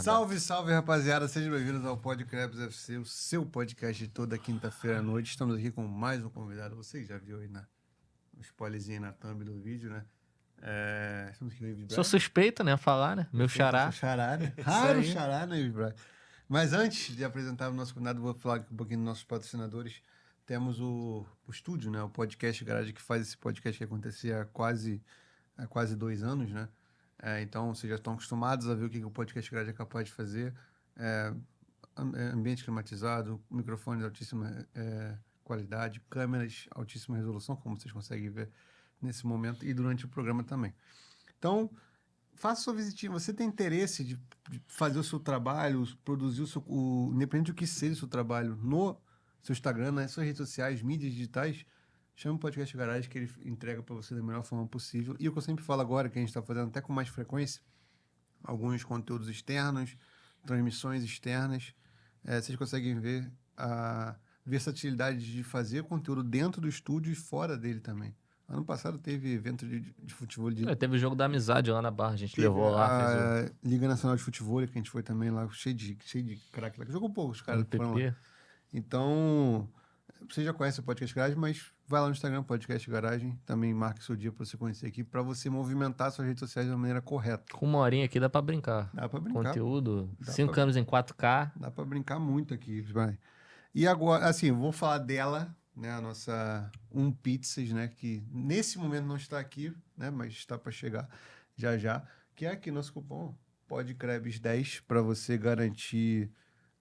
Salve, salve, rapaziada. Sejam bem-vindos ao Podcrebs FC, o seu podcast de toda quinta-feira à noite. Estamos aqui com mais um convidado. Você já viu aí no spoilerzinho na thumb do vídeo, né? Estamos aqui com o Ives Braga. Sou suspeito, né, a falar, né? Meu xará. Xará, né? Raro xará, né, Ives Braga? Mas antes de apresentar o nosso convidado, vou falar aqui um pouquinho dos nossos patrocinadores. Temos o estúdio, né? O Podcast Garage, que faz esse podcast que acontecia há quase 2 anos, né? Então, vocês já estão acostumados a ver o que o Podcast Garage é capaz de fazer. Ambiente climatizado, microfones de altíssima qualidade, câmeras altíssima resolução, como vocês conseguem ver nesse momento e durante o programa também. Então, faça sua visitinha. Você tem interesse de fazer o seu trabalho, produzir independente do que seja o seu trabalho, no seu Instagram, nas suas redes sociais, mídias digitais, chama o Podcast Garage que ele entrega para você da melhor forma possível. E o que eu sempre falo agora, que a gente está fazendo até com mais frequência, alguns conteúdos externos, transmissões externas, vocês conseguem ver a versatilidade de fazer conteúdo dentro do estúdio e fora dele também. Ano passado teve evento de futebol. Teve o jogo da amizade lá na Barra, a gente levou lá. A Liga Nacional de Futebol, que a gente foi também lá, cheio de craque lá. Jogou pouco, os caras foram lá. Então, você já conhece o Podcast Garage, mas vai lá no Instagram, Podcast Garagem, também marque seu dia para você conhecer aqui, para você movimentar suas redes sociais de uma maneira correta. Com uma horinha aqui dá para brincar. Dá para brincar. Conteúdo, 5 câmeras em 4K. Dá para brincar muito aqui, vai. E agora, assim, vou falar dela, né, a nossa Pizzas, né, que nesse momento não está aqui, né, mas está para chegar já, que é aqui nosso cupom PODCREBS10 para você garantir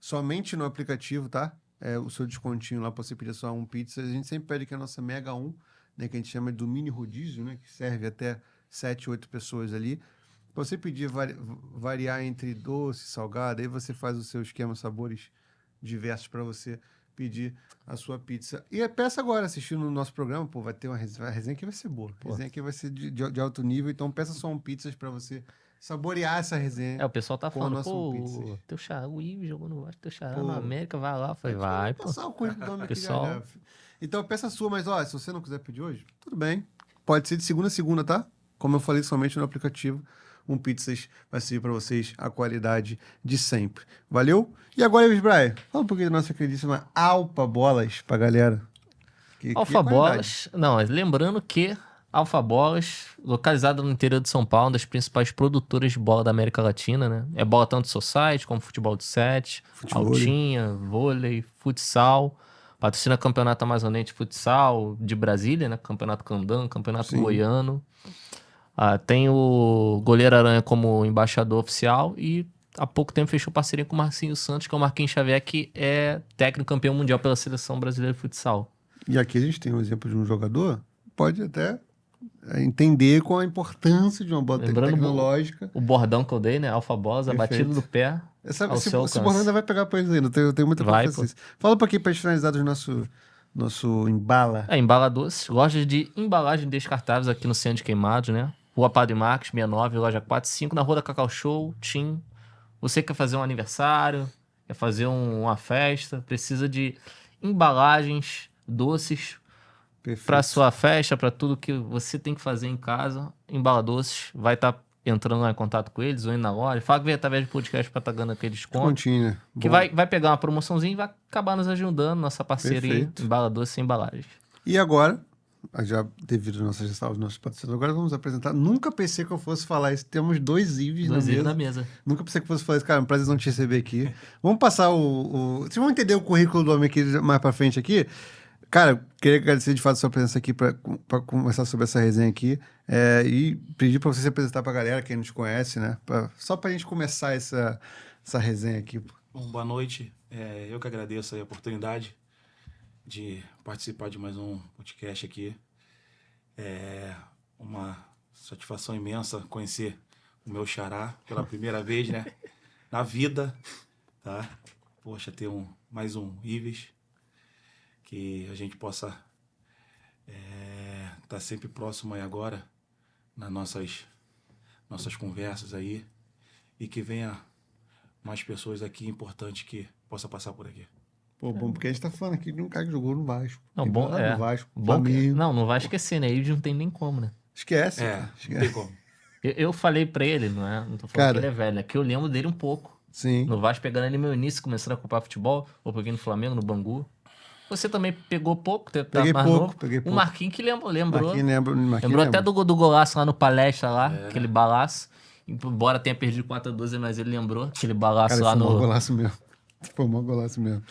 somente no aplicativo, tá? O seu descontinho lá para você pedir só Pizzas. A gente sempre pede que a nossa Mega 1, né, que a gente chama do mini rodízio, né, que serve até 7, 8 pessoas ali. Para você pedir variar entre doce e salgado, aí você faz o seu esquema sabores diversos para você pedir a sua pizza. E peça agora, assistindo o nosso programa, pô, vai ter uma resenha. A resenha aqui vai ser boa. A resenha aqui vai ser de alto nível, então peça só Pizzas para você saborear essa resenha. O pessoal tá falando, pô, teu xará, o Ives jogou no Vasco, teu xará na América, vai lá. Eu falei, vai, pô. Passar o currículo aqui pessoal... já. Então peça sua, mas ó, se você não quiser pedir hoje, tudo bem. Pode ser de segunda a segunda, tá? Como eu falei, somente no aplicativo. Pizzas vai servir para vocês a qualidade de sempre. Valeu? E agora, Ives Braga, fala um pouquinho da nossa queridíssima Alfa Bolas pra galera. Alfa Bolas, não, lembrando que Alfa Bolas, localizada no interior de São Paulo, uma das principais produtoras de bola da América Latina, né? É bola tanto society como futebol de 7, altinha, vôlei, futsal. Patrocina Campeonato Amazonense de Futsal de Brasília, né? Campeonato Candan, Campeonato Goiano. Tem o Goleiro Aranha como embaixador oficial e há pouco tempo fechou parceria com o Marcinho Santos, que é o Marquinhos Xavier, que é técnico campeão mundial pela Seleção Brasileira de Futsal. E aqui a gente tem um exemplo de um jogador, pode até entender com a importância de uma bola tecnológica. O bordão que eu dei, né? Alfa Bolas, a batida do pé. Esse bordão ainda vai pegar pra eles ainda, eu tenho muita confiança. Fala um pouquinho pra gente finalizar do nosso embala. Embala Doce, lojas de embalagem descartáveis aqui no Centro de Queimados, né? Rua Padre Marcos, 69, loja 45, na Rua da Cacau Show, Tim. Você quer fazer um aniversário, quer fazer uma festa, precisa de embalagens, doces para sua festa, para tudo que você tem que fazer em casa. Embala Doces, vai estar entrando lá em contato com eles ou indo na loja. Fala que veio através do podcast para estar ganhando aquele desconto. Que vai pegar uma promoçãozinha e vai acabar nos ajudando, nossa parceria Embala Doce e embalagens. E agora, já devido aos nossos patrocinadores, agora vamos apresentar. Nunca pensei que eu fosse falar isso. Temos 2 Ives na mesa. Nunca pensei que eu fosse falar isso. Cara, é um prazer não te receber aqui. Vamos passar Vocês vão entender o currículo do homem aqui mais pra frente aqui. Cara, queria agradecer de fato a sua presença aqui para conversar sobre essa resenha aqui. E pedir para você se apresentar pra galera, quem não te conhece, né? Só pra gente começar essa resenha aqui. Bom, boa noite. Eu que agradeço a oportunidade de participar de mais um podcast aqui. É uma satisfação imensa conhecer o meu xará pela primeira vez, né? Na vida, tá? Poxa, ter mais um Ives, que a gente possa tá sempre próximo aí agora nas nossas conversas aí e que venha mais pessoas aqui importantes que possa passar por aqui. Pô, bom, porque a gente tá falando aqui de um cara que jogou no Vasco. Não, bom, no Vasco, bom que, não vai esquecer, né? Ele não tem nem como, né? Esquece. Não tem como. Eu falei pra ele, não tô falando que ele é velho, é que eu lembro dele um pouco. Sim. No Vasco, pegando ali meu início, começando a acompanhar futebol, ou peguei no Flamengo, no Bangu. Você também pegou pouco, tá Peguei mais pouco, novo. peguei O pouco. Marquinhos que lembrou. Marquinhos Até lembra. do golaço lá no Palestra lá, aquele balaço. Embora tenha perdido 4-12, mas ele lembrou aquele balaço Cara, lá foi um no... golaço mesmo. Foi um golaço mesmo.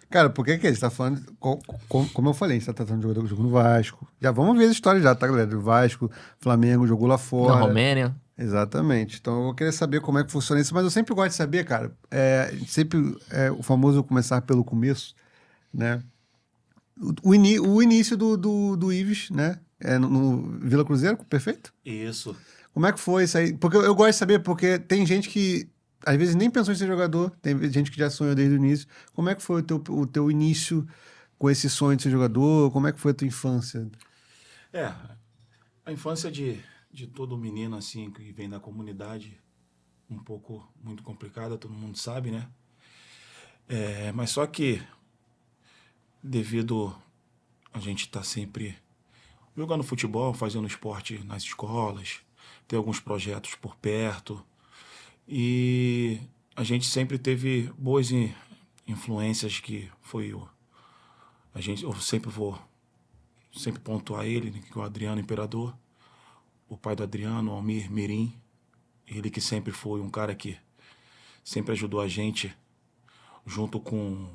Cara, por que a gente tá falando... Como eu falei, a gente tá tratando de jogo no Vasco. Já vamos ver as histórias já, tá, galera? Do Vasco, Flamengo, jogou lá Na fora. Romênia. Exatamente. Então eu vou querer saber como é que funciona isso, mas eu sempre gosto de saber, cara, o famoso começar pelo começo, né? O início do Ives, né? No Vila Cruzeiro, perfeito? Isso. Como é que foi isso aí? Porque eu gosto de saber, porque tem gente que às vezes nem pensou em ser jogador, tem gente que já sonhou desde o início. Como é que foi o teu início com esse sonho de ser jogador? Como é que foi a tua infância? A infância de todo menino, assim, que vem da comunidade, um pouco muito complicada, todo mundo sabe, né? Mas só que, devido a gente estar sempre jogando futebol, fazendo esporte nas escolas, ter alguns projetos por perto, e a gente sempre teve boas influências que foi eu sempre pontuar ele, né, que é o Adriano Imperador, o pai do Adriano, Almir Mirim, ele que sempre foi um cara que sempre ajudou a gente, junto com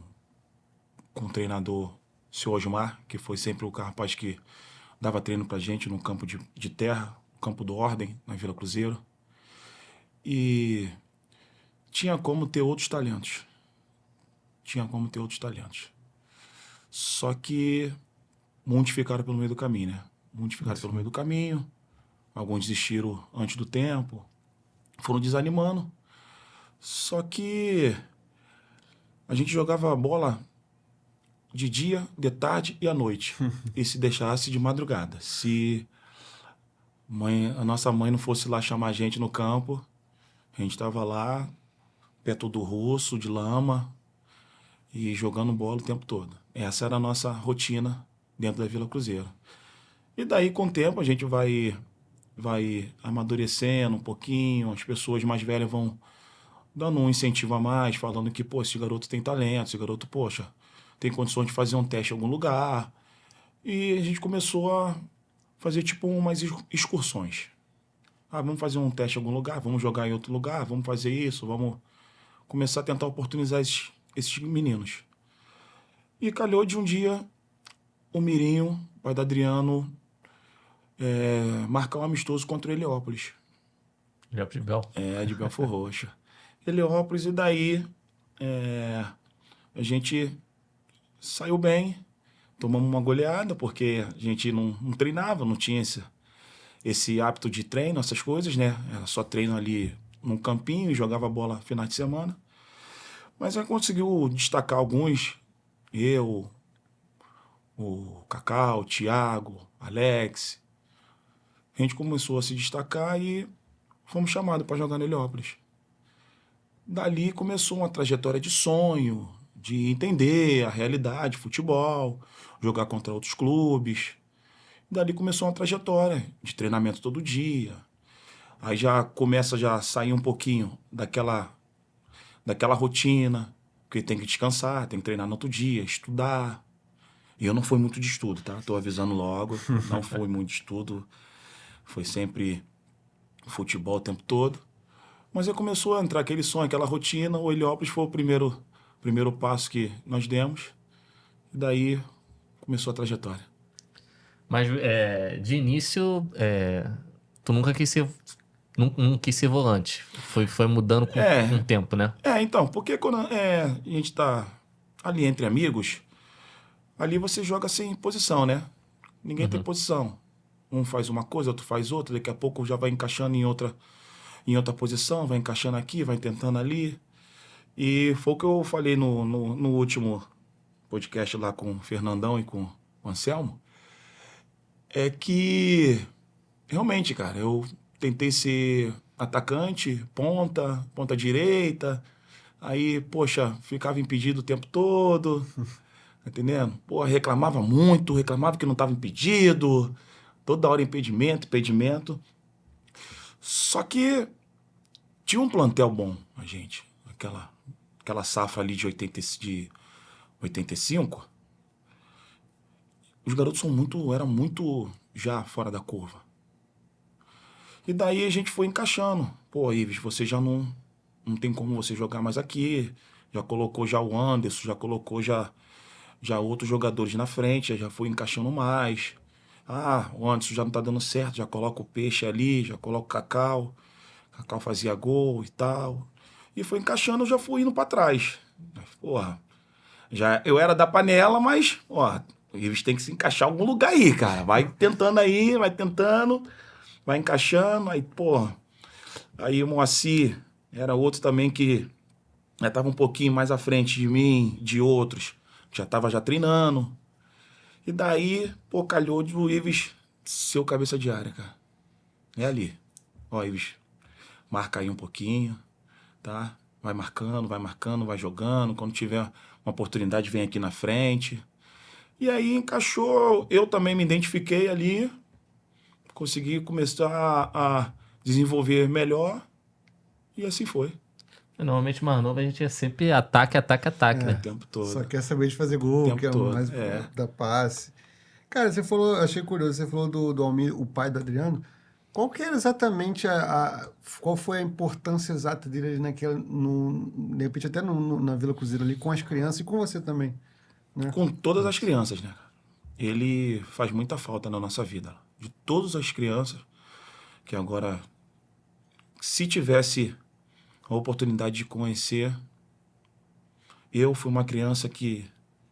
o treinador seu Osmar, que foi sempre o rapaz que dava treino pra gente no campo de terra, campo do Ordem, na Vila Cruzeiro. E tinha como ter outros talentos. Só que muitos ficaram pelo meio do caminho, né? Alguns desistiram antes do tempo, foram desanimando. Só que a gente jogava bola de dia, de tarde e à noite. E se deixasse de madrugada. Se a nossa mãe não fosse lá chamar a gente no campo, a gente estava lá, perto do russo, de lama, e jogando bola o tempo todo. Essa era a nossa rotina dentro da Vila Cruzeiro. E daí, com o tempo, a gente vai amadurecendo um pouquinho, as pessoas mais velhas vão dando um incentivo a mais, falando que, pô, esse garoto tem talento, esse garoto, poxa, tem condições de fazer um teste em algum lugar. E a gente começou a fazer tipo umas excursões. Vamos fazer um teste em algum lugar, vamos jogar em outro lugar, vamos fazer isso, vamos começar a tentar oportunizar esses meninos. E calhou de um dia o Mirinho, pai do Adriano, marcar um amistoso contra o Heliópolis. De Bel. De Belfor Roxo. Heliópolis, e daí a gente saiu bem, tomamos uma goleada, porque a gente não treinava, não tinha esse hábito de treino, essas coisas, né? Era só treino ali num campinho e jogava bola final de semana. Mas aí conseguiu destacar alguns, eu, o Cacau, o Thiago, Alex. A gente começou a se destacar e fomos chamados para jogar no Heliópolis. Dali começou uma trajetória de sonho, de entender a realidade, futebol, jogar contra outros clubes. Dali começou uma trajetória de treinamento todo dia. Aí já começa a sair um pouquinho daquela rotina, porque tem que descansar, tem que treinar no outro dia, estudar. E eu não fui muito de estudo, tá? Tô avisando logo, não fui muito de estudo. Foi sempre futebol o tempo todo. Mas aí começou a entrar aquele sonho, aquela rotina. O Heliópolis foi o primeiro passo que nós demos. E daí começou a trajetória. Mas de início, tu nunca quis ser, não quis ser volante. Foi mudando com o tempo, né? Então, porque quando a gente tá ali entre amigos, ali você joga sem posição, né? Ninguém tem posição. Um faz uma coisa, outro faz outra, daqui a pouco já vai encaixando em outra posição, vai encaixando aqui, vai tentando ali. E foi o que eu falei no último podcast lá com o Fernandão e com o Anselmo, é que realmente, cara, eu tentei ser atacante, ponta direita, aí, poxa, ficava impedido o tempo todo, tá entendendo? Pô, reclamava muito, reclamava que não estava impedido, toda hora impedimento. Só que tinha um plantel bom, a gente. aquela safra ali de 85, os garotos eram muito já fora da curva. E daí a gente foi encaixando. Pô, Ives, você já não tem como você jogar mais aqui. Já colocou já o Anderson, já colocou já outros jogadores na frente, já foi encaixando mais. Ah, o Anderson já não tá dando certo, já coloca o Peixe ali, já coloca o Cacau. Cacau fazia gol e tal. E foi encaixando, eu já fui indo pra trás. Porra, eu era da panela, mas, ó, eles têm que se encaixar em algum lugar aí, cara. Vai tentando aí, vai tentando, vai encaixando. Aí, porra, aí o Moacir era outro também que tava um pouquinho mais à frente de mim, de outros. Já tava já treinando. E daí, pô, calhou de o Ives ser o cabeça de área, cara. É ali. Ó, Ives, marca aí um pouquinho, tá? Vai marcando, vai jogando. Quando tiver uma oportunidade, vem aqui na frente. E aí encaixou. Eu também me identifiquei ali. Consegui começar a desenvolver melhor. E assim foi. Normalmente, mais novo, a gente é sempre ataque, né? O tempo todo. Só quer saber de fazer gol, que é todo. mais da passe. Cara, você falou, achei curioso, você falou do Almir, o pai do Adriano. Qual que era exatamente qual foi a importância exata dele ali de repente até na Vila Cruzeiro ali, com as crianças e com você também, né? Com todas as crianças, né? Ele faz muita falta na nossa vida. De todas as crianças, que agora, se tivesse a oportunidade de conhecer, eu fui uma criança que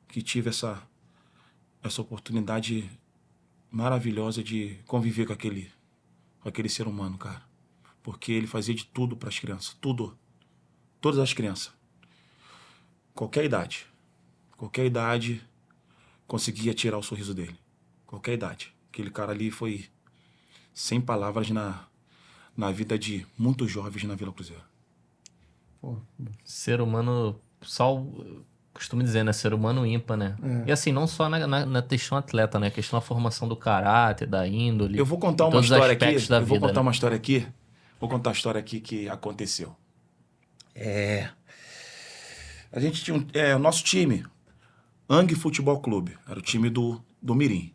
tive essa oportunidade maravilhosa de conviver com aquele ser humano, cara. Porque ele fazia de tudo para as crianças. Tudo. Todas as crianças. Qualquer idade, conseguia tirar o sorriso dele. Qualquer idade. Aquele cara ali foi sem palavras na vida de muitos jovens na Vila Cruzeiro. Pô. Ser humano, costumo dizer, né? Ser humano ímpar, né? É. E assim, não só na questão atleta, né? A questão da formação do caráter, da índole. Eu vou contar uma todos os história aqui. aspectos da vida, Vou contar né? uma história aqui. Vou contar a história aqui que aconteceu. A gente tinha o nosso time, Ang Futebol Clube, era o time do Mirim.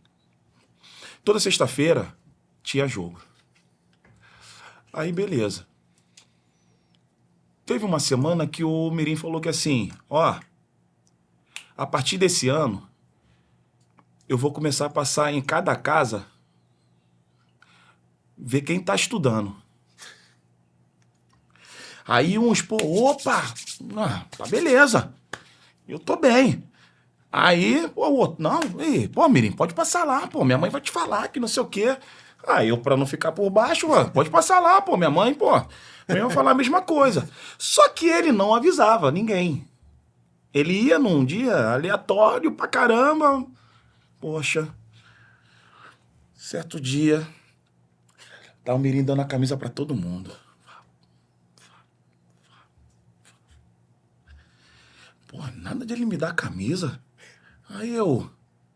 Toda sexta-feira tinha jogo. Aí, beleza. Teve uma semana que o Mirim falou que assim, ó, a partir desse ano, eu vou começar a passar em cada casa, ver quem tá estudando. Aí uns, pô, opa, tá beleza, eu tô bem. Aí, pô, o outro, não, pô, Mirim, pode passar lá, pô, minha mãe vai te falar que não sei o quê. Aí eu, pra não ficar por baixo, pode passar lá, pô, minha mãe, pô, vai falar a mesma coisa. Só que ele não avisava ninguém. Ele ia num dia aleatório pra caramba. Poxa, certo dia, tá o Mirim dando a camisa pra todo mundo. Pô, nada de ele me dar a camisa. Aí eu,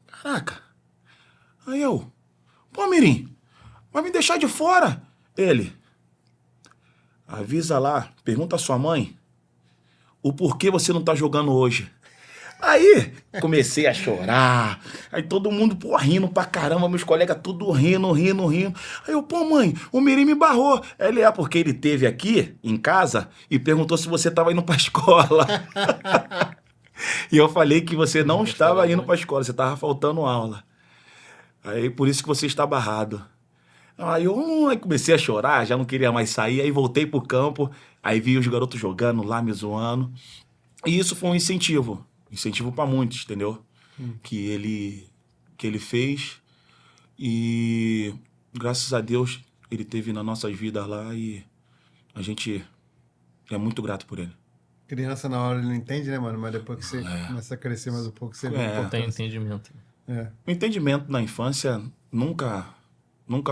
caraca. Aí eu, pô, Mirim, vai me deixar de fora? Ele, avisa lá, pergunta à sua mãe o porquê você não tá jogando hoje. Aí comecei a chorar. Aí todo mundo, pô, rindo pra caramba, meus colegas tudo rindo. Aí eu, pô, mãe, o Mirim me barrou. Ele porque ele teve aqui em casa e perguntou se você tava indo pra escola. E eu falei que você não estava indo pra escola, você tava faltando aula. Aí por isso que você está barrado. Aí eu comecei a chorar, já não queria mais sair, aí voltei pro campo, aí vi os garotos jogando lá, me zoando. E isso foi um incentivo para muitos, entendeu? Que ele fez e graças a Deus ele teve nas nossas vidas lá e a gente é muito grato por ele. Criança na hora ele não entende, né, mano? Mas depois que você começa a crescer mais um pouco, você vê Tem entendimento. O entendimento na infância nunca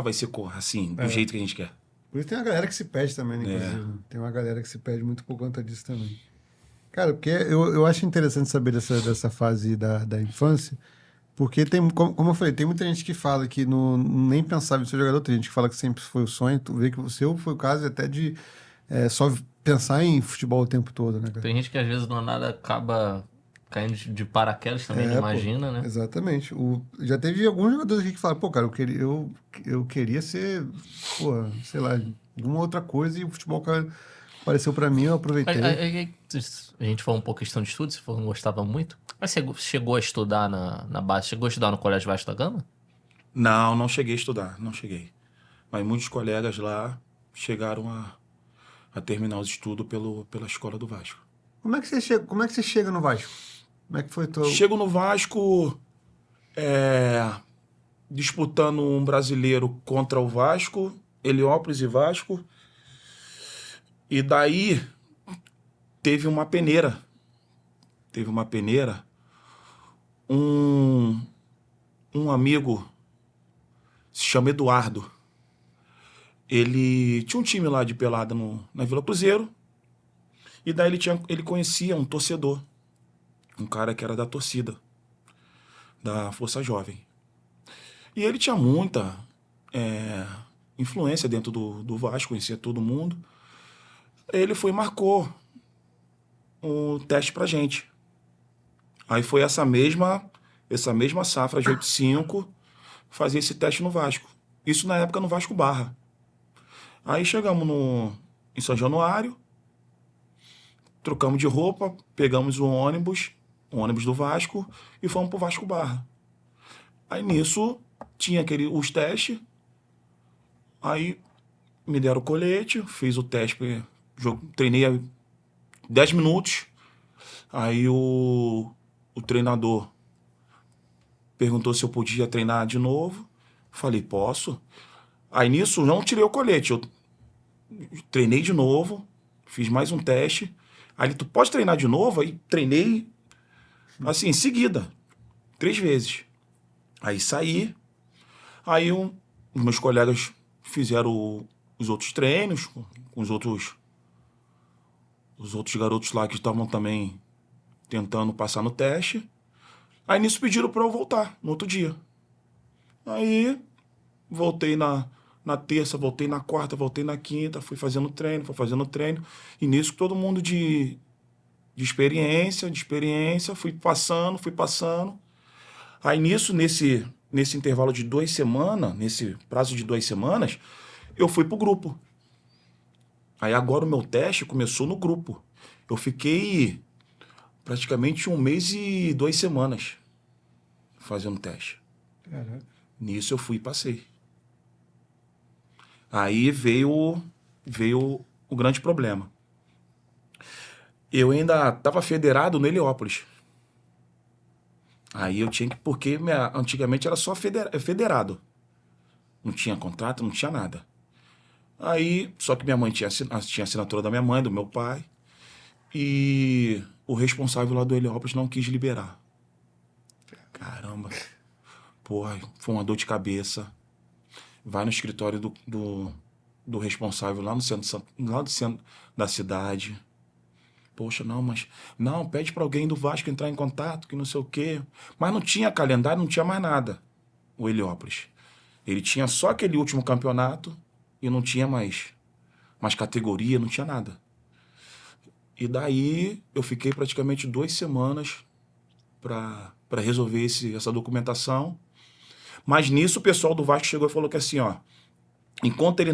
vai ser assim, do jeito que a gente quer. Por isso tem uma galera que se perde também, né, inclusive. Tem uma galera que se perde muito por conta disso também. Cara, porque eu acho interessante saber dessa fase da infância, porque tem, como eu falei, tem muita gente que fala que nem pensava em ser jogador, tem gente que fala que sempre foi o sonho, tu vê que o seu foi o caso até de só pensar em futebol o tempo todo, né, cara? Tem gente que às vezes do nada acaba caindo de paraquedas também, não imagina, né? Exatamente. Já teve alguns jogadores aqui que falaram, pô, cara, eu queria ser, pô, sei lá, alguma outra coisa e o futebol apareceu pra mim, eu aproveitei. A gente falou um pouco questão de estudo, você falou que não gostava muito. Mas você chegou a estudar na base, chegou a estudar no Colégio Vasco da Gama? Não cheguei a estudar, não cheguei. Mas muitos colegas lá chegaram a terminar os estudos pela escola do Vasco. Como é que você chega no Vasco? Como é que foi teu... Chego no Vasco disputando um brasileiro contra o Vasco, Heliópolis e Vasco. E daí teve uma peneira. Um amigo se chama Eduardo. Ele tinha um time lá de pelada na Vila Cruzeiro. E daí ele conhecia um torcedor. Um cara que era da torcida. Da Força Jovem. E ele tinha muita influência dentro do Vasco, conhecia todo mundo. Ele foi e marcou o teste pra gente. Aí foi essa mesma safra de 8-5 fazer esse teste no Vasco. Isso na época no Vasco Barra. Aí chegamos em São Januário, trocamos de roupa, pegamos o ônibus do Vasco e fomos pro Vasco Barra. Aí nisso tinha os testes, aí me deram o colete, fiz o teste, treinei 10 minutos, aí o treinador perguntou se eu podia treinar de novo, falei, posso. Aí nisso não tirei o colete, eu treinei de novo, fiz mais um teste, aí tu pode treinar de novo, aí treinei assim, em seguida, 3 vezes. Aí saí, aí os meus colegas fizeram os outros treinos, com os outros garotos lá que estavam também tentando passar no teste. Aí nisso pediram para eu voltar, no outro dia. Aí voltei na terça, voltei na quarta, voltei na quinta, fui fazendo treino. E nisso todo mundo de experiência, fui passando. Aí nisso, nesse intervalo de 2 semanas, nesse prazo de 2 semanas, eu fui pro grupo. Aí agora o meu teste começou no grupo. Eu fiquei praticamente 1 mês e 2 semanas fazendo teste. Caraca. Nisso eu fui e passei. Aí veio o grande problema. Eu ainda estava federado no Heliópolis. Aí eu tinha que... Porque antigamente era só federado. Não tinha contrato, não tinha nada. Aí, só que minha mãe tinha assinatura da minha mãe, do meu pai. E o responsável lá do Heliópolis não quis liberar. Caramba. Porra, foi uma dor de cabeça. Vai no escritório do responsável lá no centro da cidade. Poxa, não, pede para alguém do Vasco entrar em contato, que não sei o quê. Mas não tinha calendário, não tinha mais nada, o Heliópolis. Ele tinha só aquele último campeonato e não tinha mais categoria, não tinha nada. E daí eu fiquei praticamente 2 semanas para resolver essa documentação. Mas nisso o pessoal do Vasco chegou e falou que assim, ó, enquanto ele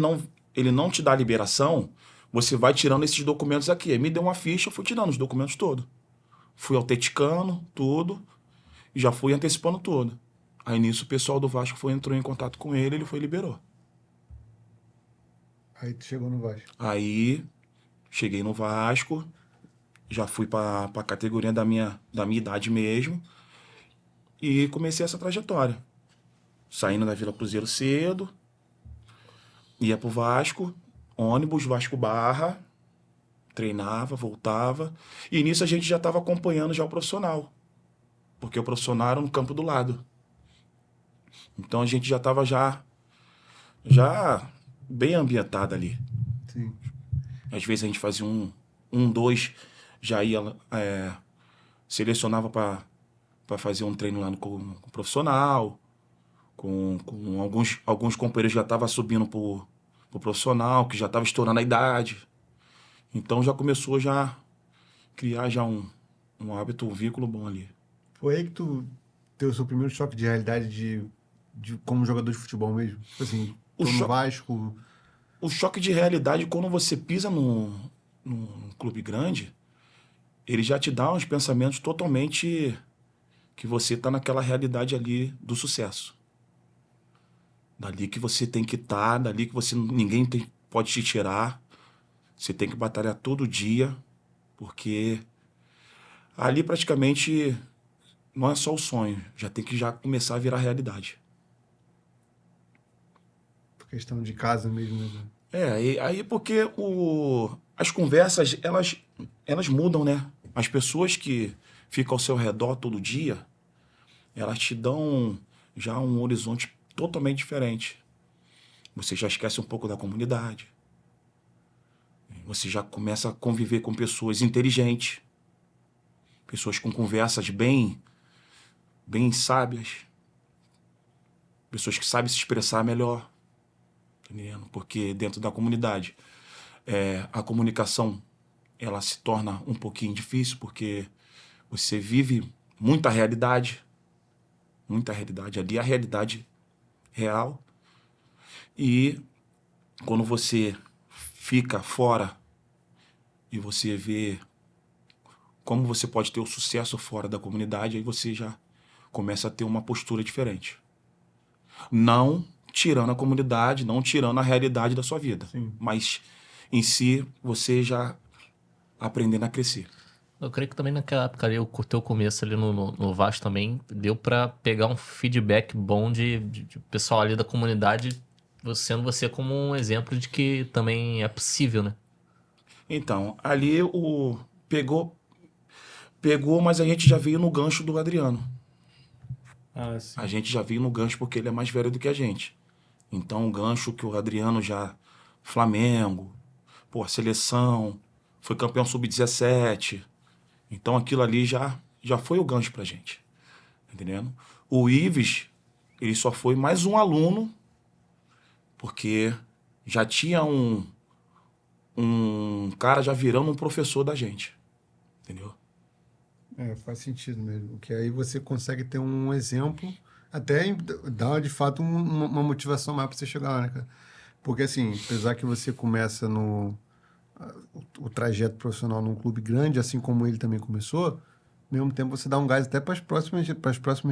não te dá a liberação, você vai tirando esses documentos aqui. Aí me deu uma ficha, eu fui tirando os documentos todos. Fui autenticando tudo e já fui antecipando tudo. Aí nisso o pessoal do Vasco entrou em contato com ele foi e liberou. Aí tu chegou no Vasco. Aí cheguei no Vasco, já fui para a categoria da minha idade mesmo e comecei essa trajetória. Saindo da Vila Cruzeiro cedo, ia pro Vasco, ônibus, Vasco Barra, treinava, voltava. E nisso a gente já estava acompanhando já o profissional, porque o profissional era no campo do lado. Então a gente já estava já bem ambientado ali. Sim. Às vezes a gente fazia 2, já ia, selecionava para fazer um treino lá com o profissional, com alguns companheiros já estavam subindo pro profissional, que já estava estourando a idade. Então já começou já criar já um hábito, um vínculo bom ali. Foi aí que tu teve o seu primeiro choque de realidade de como jogador de futebol mesmo? Tipo assim, tô no Vasco... O choque de realidade, quando você pisa num clube grande, ele já te dá uns pensamentos totalmente que você tá naquela realidade ali do sucesso. Dali que você tem que estar, dali que ninguém pode te tirar. Você tem que batalhar todo dia, porque ali praticamente não é só o sonho, já tem que já começar a virar realidade. Por questão de casa mesmo, né? Aí porque as conversas, elas mudam, né? As pessoas que ficam ao seu redor todo dia, elas te dão já um horizonte totalmente diferente. Você já esquece um pouco da comunidade. Você já começa a conviver com pessoas inteligentes, pessoas com conversas bem sábias, pessoas que sabem se expressar melhor, entendendo? Porque dentro da comunidade a comunicação ela se torna um pouquinho difícil porque você vive muita realidade ali, a realidade real. E quando você fica fora e você vê como você pode ter o sucesso fora da comunidade, aí você já começa a ter uma postura diferente. Não tirando a comunidade, não tirando a realidade da sua vida. Sim. Mas em si, você já aprendendo a crescer. Eu creio que também naquela época ali, o teu começo ali no Vasco também, deu pra pegar um feedback bom de pessoal ali da comunidade, sendo você como um exemplo de que também é possível, né? Então, ali pegou, mas a gente já veio no gancho do Adriano. Ah, sim. A gente já veio no gancho porque ele é mais velho do que a gente. Então, o gancho que o Adriano já... Flamengo, seleção, foi campeão sub-17. Então, aquilo ali já foi o gancho pra gente. Entendendo? O Ives, ele só foi mais um aluno, porque já tinha um cara já virando um professor da gente. Entendeu? Faz sentido mesmo. Porque aí você consegue ter um exemplo, até dá de fato uma motivação mais para você chegar lá, né, cara? Porque assim, apesar que você começa o trajeto profissional num clube grande, assim como ele também começou, ao mesmo tempo você dá um gás até para as próximas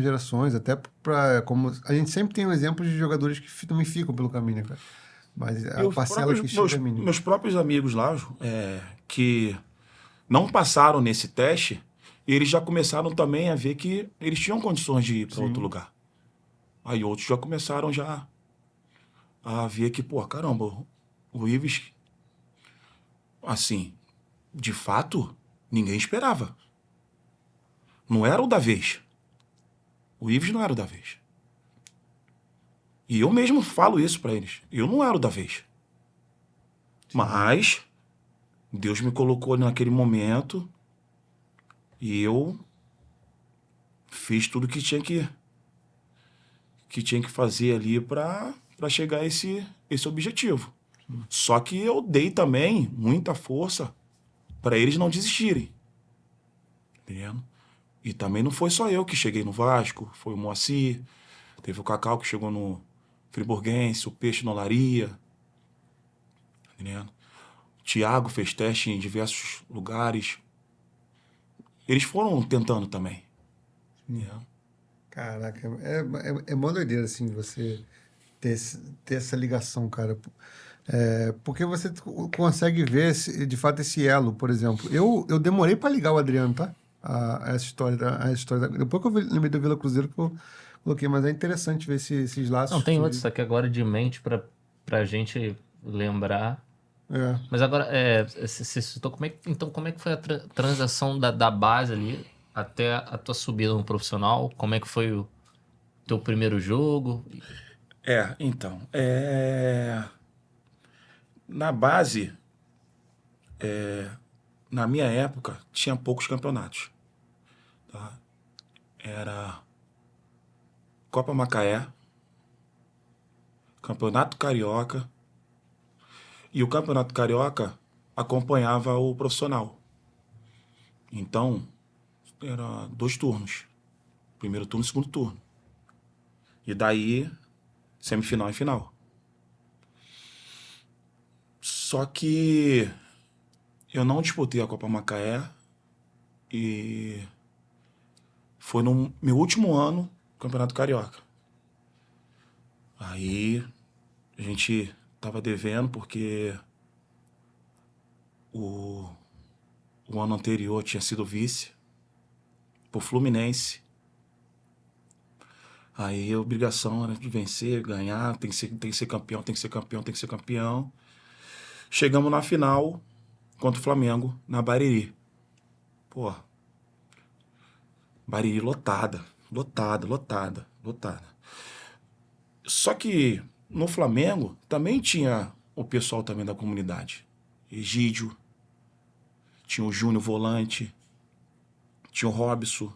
gerações, até para como a gente sempre tem um exemplo de jogadores que também ficam pelo caminho, né, cara? Mas a parcela que chega é mínima. Meus próprios amigos lá, que não passaram nesse teste, eles já começaram também a ver que eles tinham condições de ir para outro lugar. Aí outros já começaram já a ver que, caramba, o Ives, assim, de fato, ninguém esperava. Não era o da vez. O Ives não era o da vez. E eu mesmo falo isso para eles. Eu não era o da vez. Mas Deus me colocou naquele momento e eu fiz tudo que tinha que fazer ali para chegar a esse objetivo. Só que eu dei também muita força para eles não desistirem. Entendendo? E também não foi só eu que cheguei no Vasco, foi o Moacir, teve o Cacau que chegou no Friburguense, o Peixe no Olaria. Entendendo? O Thiago fez teste em diversos lugares. Eles foram tentando também. Entendeu? Caraca, é mó doideira, assim, você ter essa ligação, cara. Porque você consegue ver, de fato, esse elo, por exemplo. Eu demorei para ligar o Adriano, tá? A essa história. Depois que eu lembrei do Vila Cruzeiro que eu coloquei, mas é interessante ver esses laços. Não, tem outros aqui agora de mente pra gente lembrar. Mas agora, você citou, como é que foi a transação da base ali até a tua subida no profissional? Como é que foi o teu primeiro jogo? Então, na base, na minha época, tinha poucos campeonatos. Tá? Era Copa Macaé, Campeonato Carioca. E o Campeonato Carioca, acompanhava o profissional. Então, era 2 turnos. Primeiro turno e segundo turno. E daí, semifinal e final. Só que eu não disputei a Copa Macaé e foi no meu último ano do Campeonato Carioca. Aí a gente tava devendo porque o ano anterior tinha sido vice pro Fluminense. Aí a obrigação era de vencer, ganhar, tem que ser campeão, tem que ser campeão, tem que ser campeão. Chegamos na final contra o Flamengo, na Bariri. Pô, Bariri lotada. Só que no Flamengo também tinha o pessoal também da comunidade. Egídio, tinha o Júnior Volante, tinha o Robson.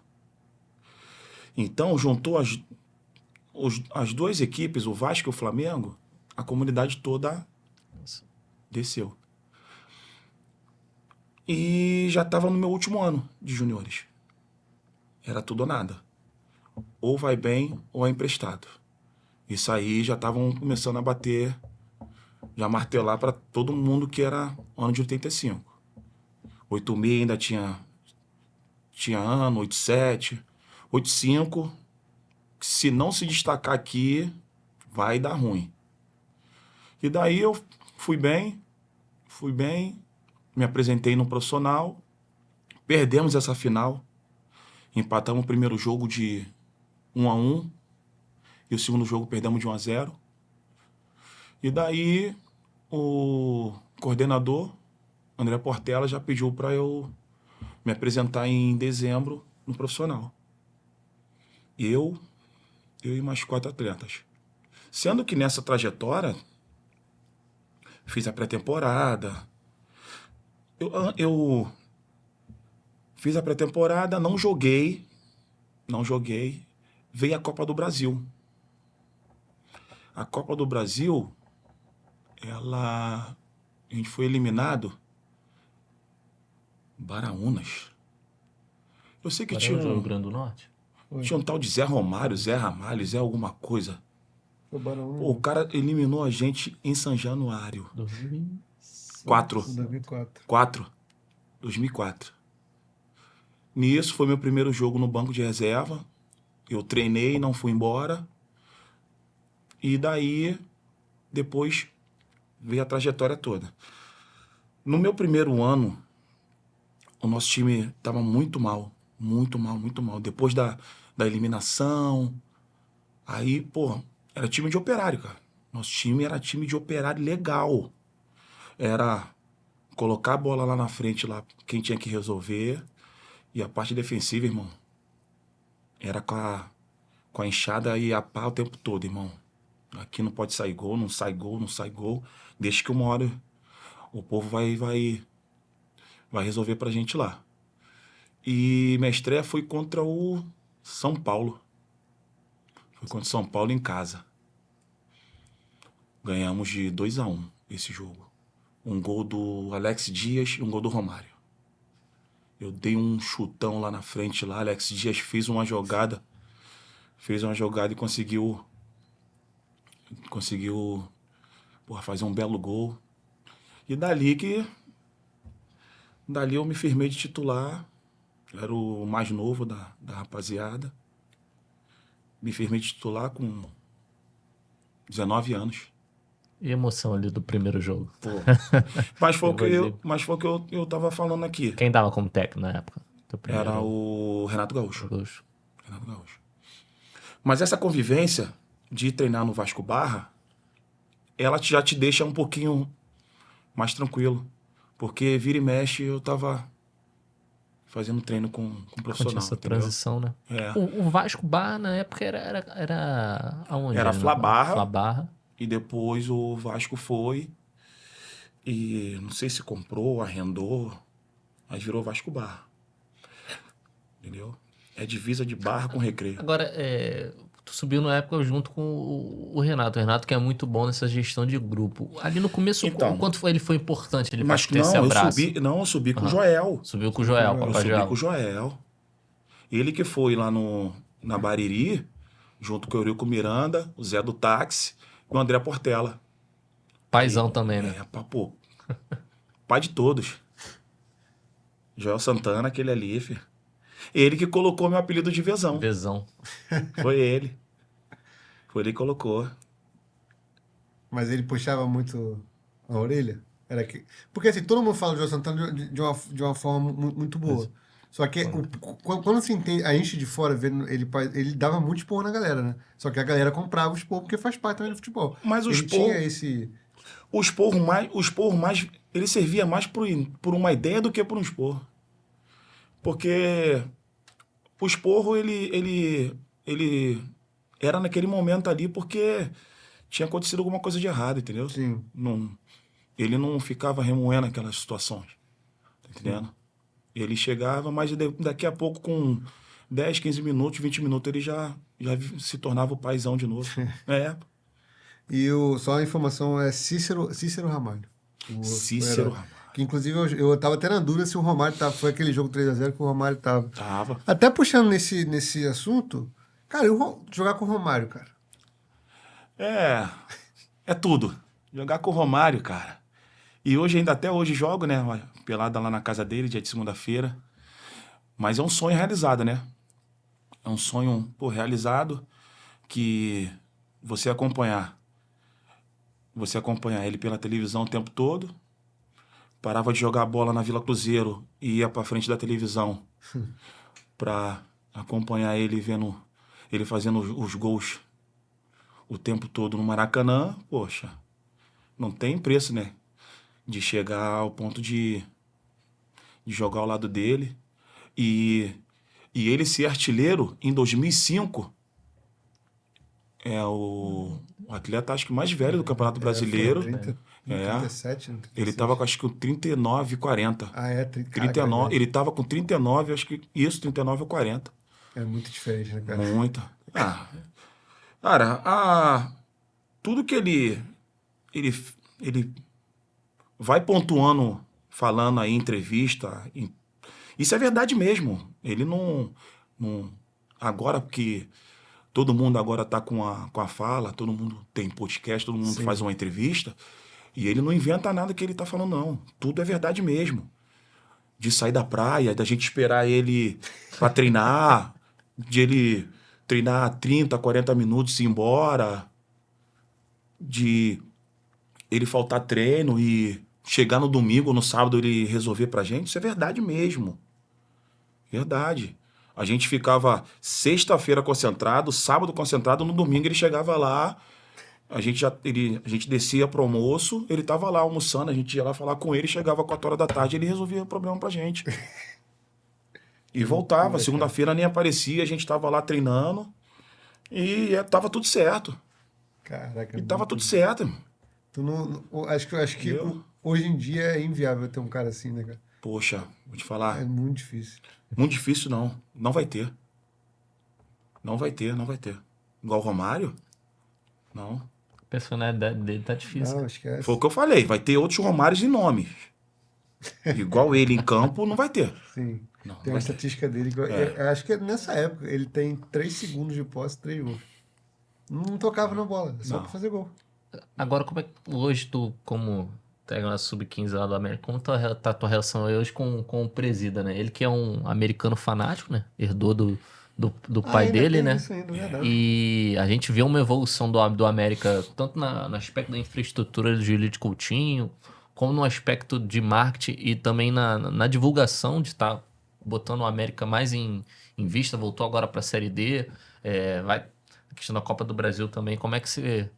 Então juntou as 2 equipes, o Vasco e o Flamengo, a comunidade toda desceu. E já estava no meu último ano de juniores. Era tudo ou nada. Ou vai bem ou é emprestado. Isso aí já estavam começando a bater, já martelar para todo mundo que era ano de 85. 86 ainda tinha ano, 87. 85, se não se destacar aqui, vai dar ruim. E daí eu fui bem, me apresentei no profissional, perdemos essa final, empatamos o primeiro jogo de 1-1 e o segundo jogo perdemos de 1-0. E daí o coordenador, André Portela, já pediu para eu me apresentar em dezembro no profissional. Eu e mais 4 atletas. Sendo que nessa trajetória, fiz a pré-temporada. Eu fiz a pré-temporada, não joguei. Veio a Copa do Brasil. A Copa do Brasil, a gente foi eliminado. Baraunas. Eu sei que Agora tinha é o Rio Grande do Norte? tinha um tal de Zé Romário, Zé Ramalho, Zé alguma coisa. Foi Barão, Pô, o cara eliminou a gente em São Januário. 2004. 2004. Nisso foi meu primeiro jogo no banco de reserva. Eu treinei, não fui embora. E daí, depois, veio a trajetória toda. No meu primeiro ano, o nosso time estava muito mal. Muito mal. Depois da eliminação, aí, pô, era time de operário, cara. Nosso time era time de operário legal. Era colocar a bola lá na frente, lá, quem tinha que resolver. E a parte defensiva, irmão, era com a enxada e a pá o tempo todo, irmão. Aqui não pode sair gol, não sai gol. Deixa que uma hora o povo vai resolver pra gente lá. E minha estreia foi contra o São Paulo. Foi contra o São Paulo em casa. Ganhamos de 2-1 esse jogo. Um gol do Alex Dias e um gol do Romário. Eu dei um chutão lá na frente, lá. Alex Dias fez uma jogada e conseguiu fazer um belo gol. E dali eu me firmei de titular. Era o mais novo da rapaziada. Me firmei de titular com 19 anos. E a emoção ali do primeiro jogo? Pô. Mas foi o que eu tava falando aqui. Quem dava como técnico na época? Era o Renato Gaúcho. Mas essa convivência de treinar no Vasco Barra, ela já te deixa um pouquinho mais tranquilo. Porque vira e mexe eu tava fazendo treino com profissional. Tinha essa transição, né? É. O Vasco Barra na época era aonde? Era Flabarra. Flabarra. E depois o Vasco foi e não sei se comprou, arrendou, mas virou Vasco Barra. Entendeu? É divisa de Barra com Recreio. Agora, tu subiu na época junto com o Renato. O Renato que é muito bom nessa gestão de grupo. Ali no começo, Então, o quanto ele foi importante ele mas ter esse abraço? eu subi com o Aham. Joel. Subiu com o Joel, Eu Papai subi Joel. com o Joel. Ele que foi lá na Bariri, junto com o Eurico Miranda, o Zé do Táxi e o André Portela. Paizão também, né? Pô, pai de todos. Joel Santana, aquele ali, filho. Ele que colocou meu apelido de Vezão. Vezão. Foi ele. Foi ele que colocou. Mas ele puxava muito a orelha? Porque assim, todo mundo fala do Joel Santana de uma forma muito boa. Só que quando se entende, a gente de fora vendo ele dava muito esporro na galera, né? Só que a galera comprava o esporro porque faz parte também do futebol. Mas o ele esporro, tinha esse... o esporro mais, ele servia mais por uma ideia do que por um esporro. Porque o esporro, ele era naquele momento ali porque tinha acontecido alguma coisa de errado, entendeu? Sim. Ele não ficava remoendo aquelas situações, tá entendendo? Ele chegava, mas daqui a pouco, com 10, 15 minutos, 20 minutos, ele já se tornava o paizão de novo. E só a informação é Cícero Ramalho. Cícero Ramalho. Que inclusive eu tava até na dúvida se o Romário tava. Foi aquele jogo 3x0 que o Romário tava. Tava. Até puxando nesse assunto, cara, jogar com o Romário, cara. É tudo. Jogar com o Romário, cara. E até hoje jogo, né? Pelada lá na casa dele, dia de segunda-feira. Mas é um sonho realizado, né? É um sonho, realizado que você acompanhar ele pela televisão o tempo todo, parava de jogar bola na Vila Cruzeiro e ia pra frente da televisão pra acompanhar ele ele fazendo os gols o tempo todo no Maracanã. Poxa, não tem preço, né? De chegar ao ponto de jogar ao lado dele. E ele ser artilheiro em 2005 é o atleta, acho que mais velho do Campeonato Brasileiro. 37, 36. Ele tava com, acho que, com 39, 40. Ah, é? 39, ele tava com 39, acho que isso, 39 ou 40. É muito diferente, né, cara? Muito. Cara, tudo que ele vai pontuando, falando aí em entrevista, isso é verdade mesmo. Ele não agora que todo mundo agora tá com a fala, todo mundo tem podcast, todo mundo faz uma entrevista, e ele não inventa nada que ele tá falando, não. Tudo é verdade mesmo. De sair da praia, da gente esperar ele pra treinar, de ele treinar 30, 40 minutos e ir embora, de ele faltar treino e chegar no domingo ou no sábado ele resolver pra gente. Isso é verdade mesmo. Verdade. A gente ficava sexta-feira concentrado, sábado concentrado, no domingo ele chegava lá, a gente descia pro almoço, ele tava lá almoçando, a gente ia lá falar com ele, chegava 4 horas da tarde, ele resolvia o problema pra gente. E voltava, segunda-feira nem aparecia, a gente tava lá treinando e tava tudo certo. Caraca. E tava tudo certo, irmão. Acho que hoje em dia é inviável ter um cara assim, né, cara? Poxa, vou te falar. É muito difícil. Muito difícil, não. Não vai ter. Não vai ter. Igual o Romário? Não. A personalidade dele tá difícil. Não, esquece. Foi o que eu falei. Vai ter outros Romários em nomes. Igual ele em campo, não vai ter. Sim. Não, Tem uma vai ter. estatística dele. Eu acho que nessa época ele tem 3 segundos de posse, 3 gols. Não tocava na bola, só pra fazer gol. Agora, como é que hoje tu, como treinador sub-15 lá do América, como tá a tua relação hoje com o Presida, né? Ele que é um americano fanático, né? Herdou do pai dele, né? Isso ainda, verdade. E a gente vê uma evolução do América, tanto no aspecto da infraestrutura do Júlio de Coutinho, como no aspecto de marketing e também na divulgação de estar botando o América mais em vista, voltou agora para a Série D, vai a questão da Copa do Brasil também. Como é que você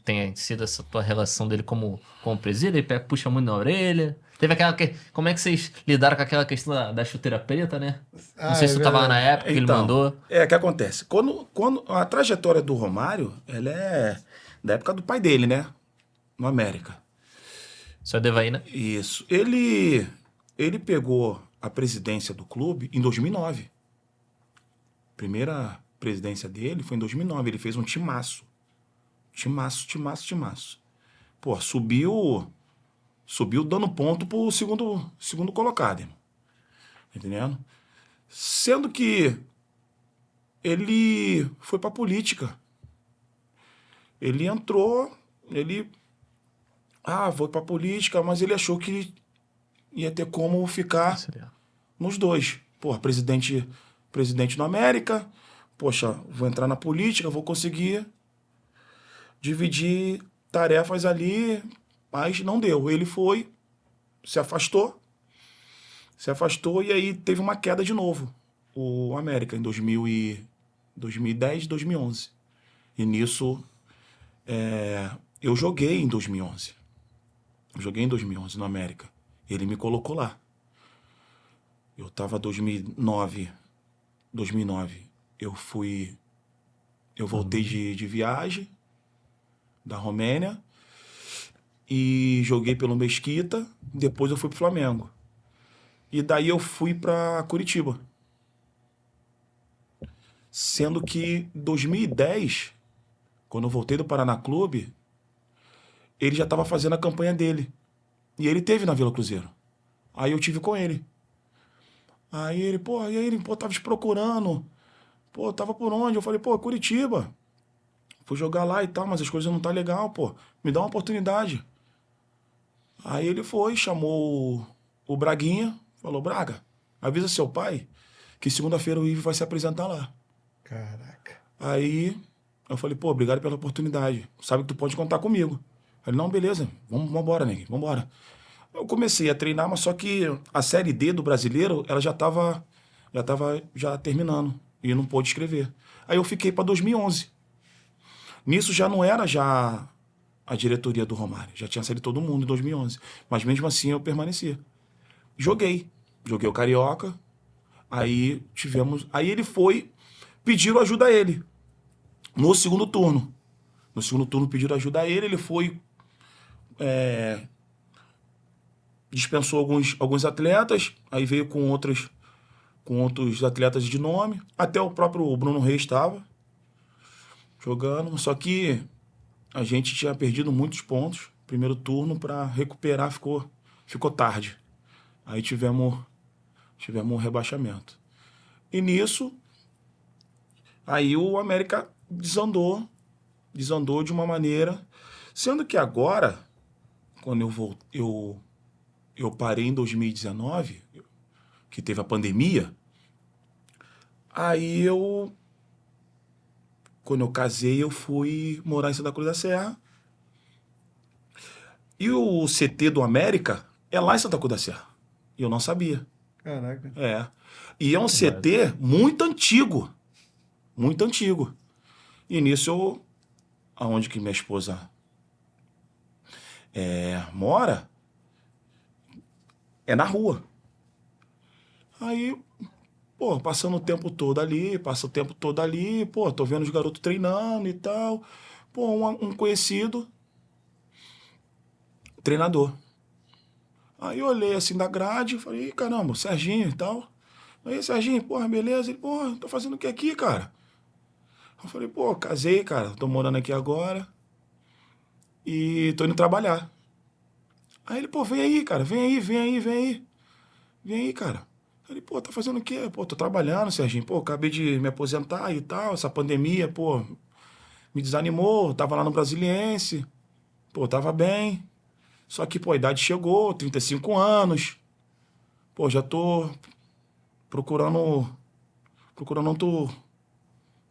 tem sido essa tua relação dele como presídio? Ele puxa muito na orelha. Teve aquela como é que vocês lidaram com aquela questão da chuteira preta, né? Não sei se tu tava lá na época que ele mandou. O que acontece? Quando a trajetória do Romário, ela é da época do pai dele, né? No América. Só Devaí, né? Isso. Ele pegou a presidência do clube em 2009. presidência dele foi em 2009. Ele fez um timaço. Timaço. Pô, subiu dando ponto pro segundo colocado, irmão. Entendendo? Sendo que ele foi pra política. Ele entrou, foi pra política, mas ele achou que ia ter como ficar nos dois. Porra, presidente na América, poxa, vou entrar na política, vou conseguir dividir tarefas ali, mas não deu. Ele foi, se afastou e aí teve uma queda de novo, o América, em 2010, 2011. E nisso, eu joguei em 2011. No América. Ele me colocou lá. Eu tava 2009. Eu voltei de viagem da Romênia e joguei pelo Mesquita. Depois eu fui pro Flamengo. E daí eu fui pra Curitiba. Sendo que em 2010, quando eu voltei do Paraná Clube, ele já estava fazendo a campanha dele. E ele teve na Vila Cruzeiro. Aí eu tive com ele. Aí ele, tava te procurando. Pô, tava por onde? Eu falei, Curitiba. Fui jogar lá e tal, mas as coisas não tá legal, pô. Me dá uma oportunidade. Aí ele foi, chamou o Braguinha, falou, Braga, avisa seu pai que segunda-feira o Ivo vai se apresentar lá. Caraca. Aí eu falei, obrigado pela oportunidade. Sabe que tu pode contar comigo. Ele, não, beleza, vamos embora, neguinho, vamos embora. Eu comecei a treinar, mas só que a Série D do Brasileiro, ela já tava terminando e não pôde escrever. Aí eu fiquei para 2011. Nisso já não era a diretoria do Romário, já tinha saído todo mundo em 2011. Mas mesmo assim eu permaneci. Joguei o Carioca, aí ele foi, pediram ajuda a ele, no segundo turno. No segundo turno pediram ajuda a ele foi... dispensou alguns atletas, aí veio com outros atletas de nome, até o próprio Bruno Reis estava jogando, só que a gente tinha perdido muitos pontos, primeiro turno, para recuperar ficou tarde. Aí tivemos um rebaixamento. E nisso, aí o América desandou de uma maneira, sendo que agora, quando eu parei em 2019, que teve a pandemia, aí quando eu casei, eu fui morar em Santa Cruz da Serra. E o CT do América é lá em Santa Cruz da Serra. E eu não sabia. Caraca. E é um CT muito antigo. Muito antigo. E nisso, aonde que minha esposa mora, é na rua. Aí, passando o tempo todo ali, tô vendo os garotos treinando e tal. Um conhecido, treinador. Aí eu olhei assim da grade, falei, caramba, Serginho e tal. Aí, Serginho, beleza? Ele, tô fazendo o que aqui, cara? Eu falei, casei, cara, tô morando aqui agora e tô indo trabalhar. Aí ele, vem aí, cara, vem aí, cara. Ele, tá fazendo o quê? Tô trabalhando, Serginho. Acabei de me aposentar e tal. Essa pandemia, me desanimou. Tava lá no Brasiliense. Tava bem. Só que, a idade chegou, 35 anos. Já tô procurando